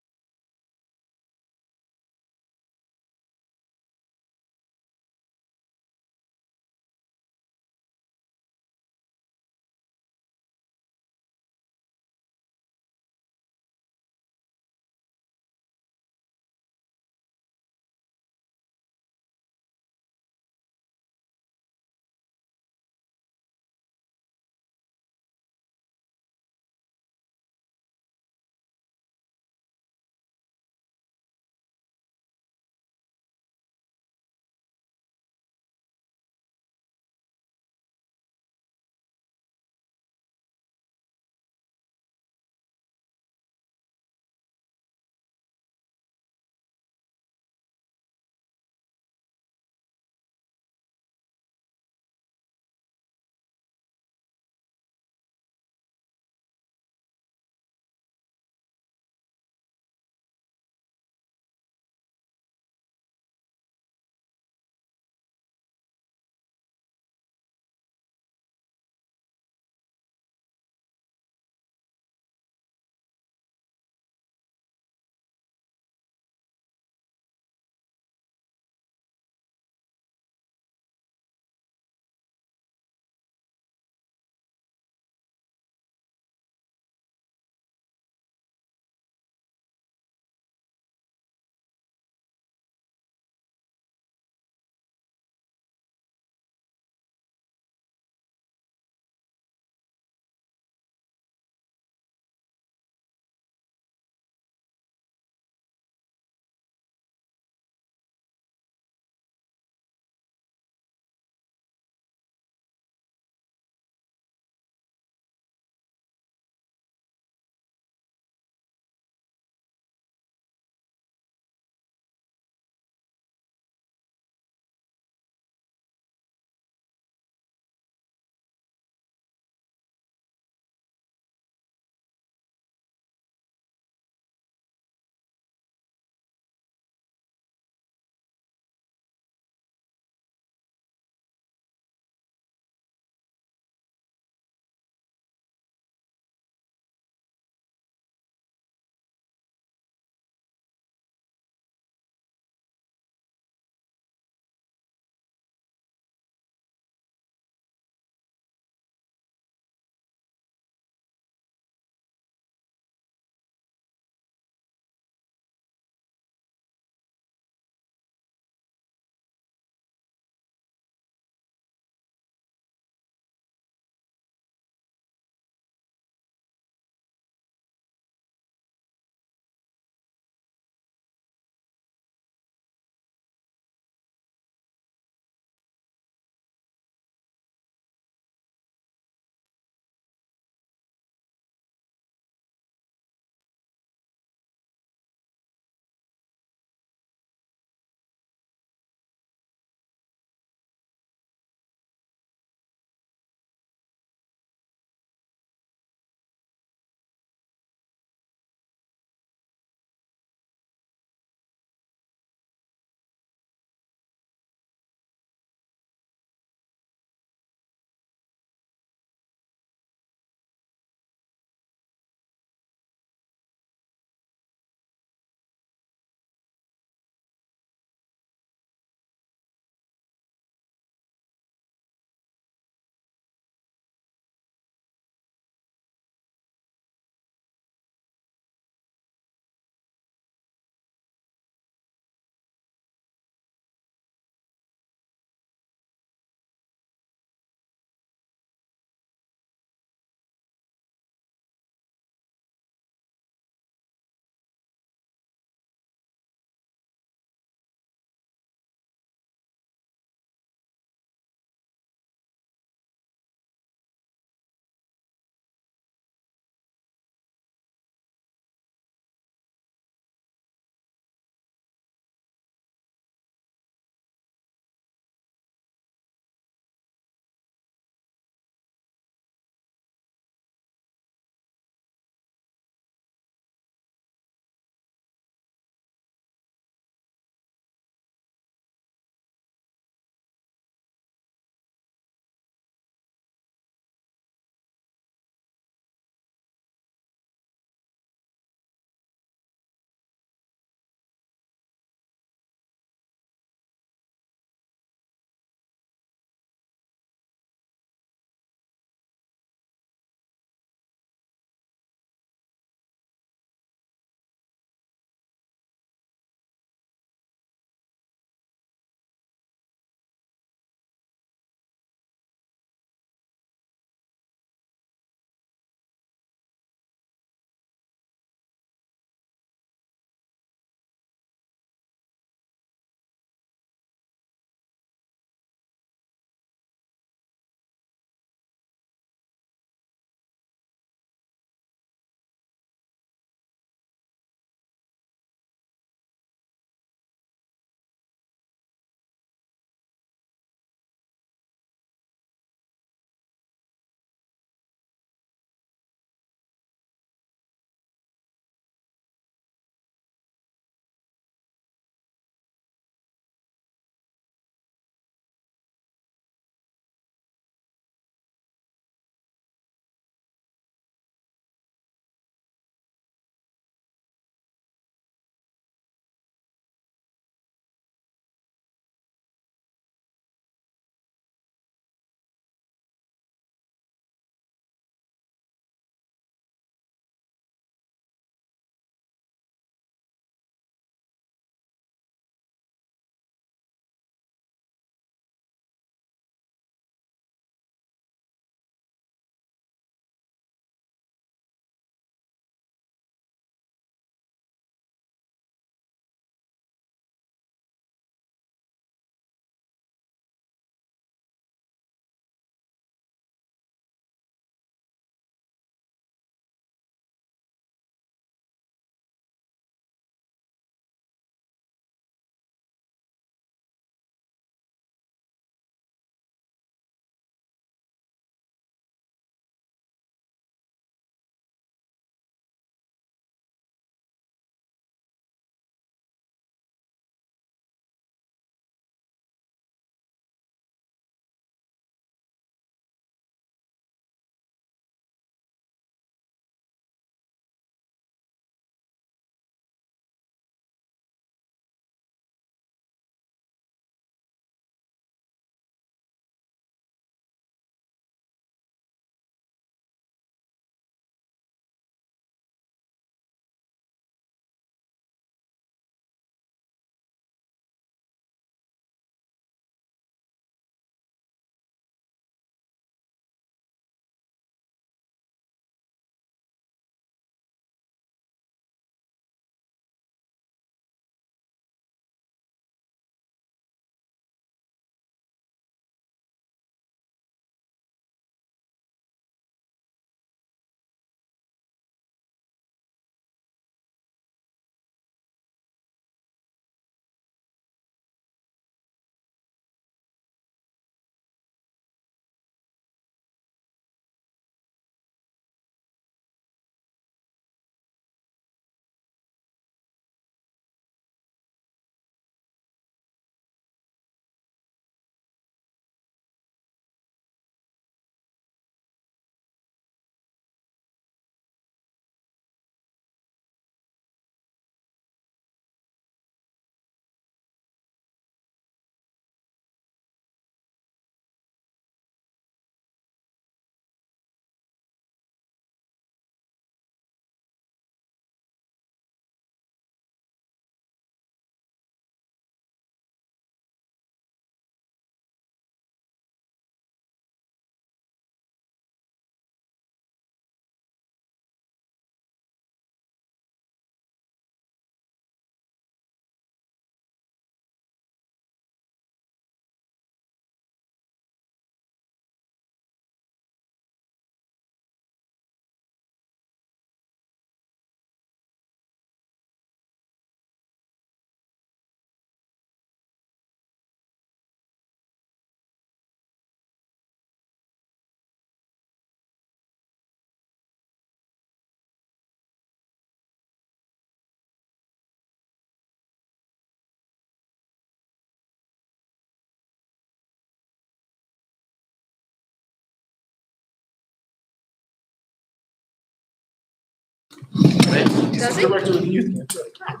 Does it? Director of the youth camp.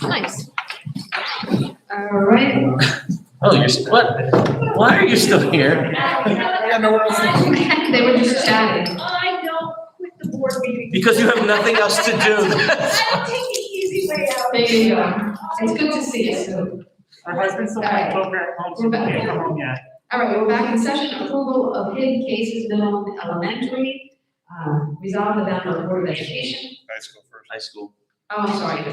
Nice. All right. Oh, you're, what? Why are you still here? I got nowhere else to go. They were just chatting. I don't quit the board meeting. Because you have nothing else to do. I take the easy way out. There you go. It's good to see you, Sue. Her husband's still at home, so he can't come home yet. All right, we're back in session. Approval of hidden cases, middle and elementary. Resolve the Bound Board of Education. High school first. High school. Oh, I'm sorry.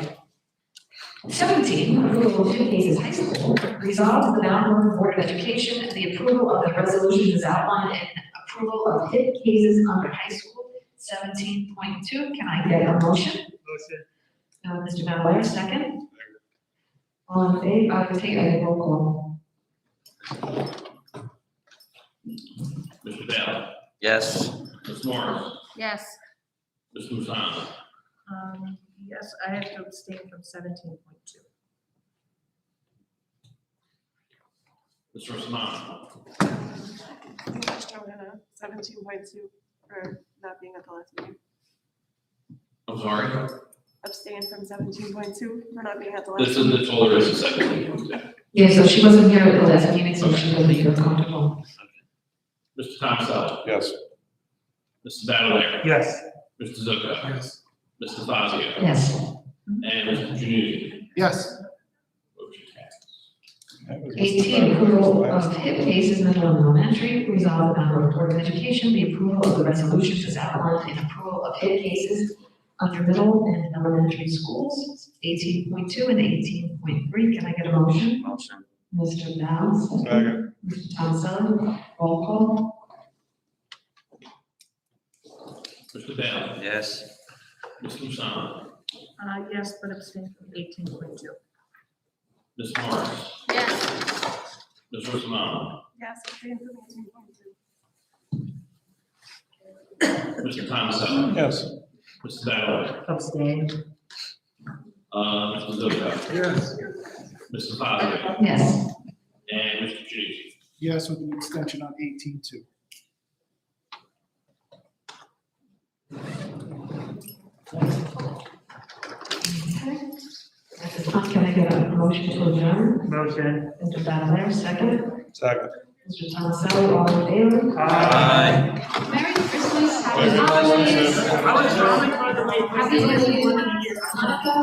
17, approval of hidden cases, high school. Resolve the Bound Board of Education, the approval of the resolution is outlined in approval of hidden cases under high school. 17.2, can I get a motion? Mr. Mallard, second. All in favor, I will take a roll call. Mr. Bell, Yes. Ms. Morris, Yes. Ms. Musano, Yes, I have to abstain from 17.2. Ms. Rosamano, 17.2 for not being at the last meeting. I'm sorry, Abstain from 17.2 for not being at the this is, that's all there is to 17.2. Yeah, so she wasn't here at the last meeting, so she doesn't feel comfortable. Mr. Thomas, Yes. Mr. Battlefield, Yes. Mr. Zucca, Yes. Mr. Fazio, Yes. and Mr. Januzi. Yes. Motion passes. That was Mr. 18, approval Bennett. of HIP cases, middle and elementary. Resolve the Bound Board of Education, the approval of the resolutions is outlined in approval of HIP cases under middle and elementary schools. 18.2 and 18.3, can I get a motion? Motion. Mr. Downs. Second. Mr. Thompson, roll call. Mr. Bell, Yes. Ms. Musano, Yes, but abstain from 18.2. Ms. Morris, Yes. Ms. Rosamano, Yes, abstain from 18.2. Mr. Thomas, Yes. Mr. Battlefield, Abstain. Mr. Zucca, Yes. Mr. Fazio, Yes. and Mr. Januzi. Yes, with an extension on 18.2. At this time, can I get a motion to adjourn? Motion. Mr. Battlefield, second. Second. Mr. Thompson, all in favor? Aye. Merry Christmas, happy Merry Christmas. holidays. I was trying to find a way. Happy Hanukkah.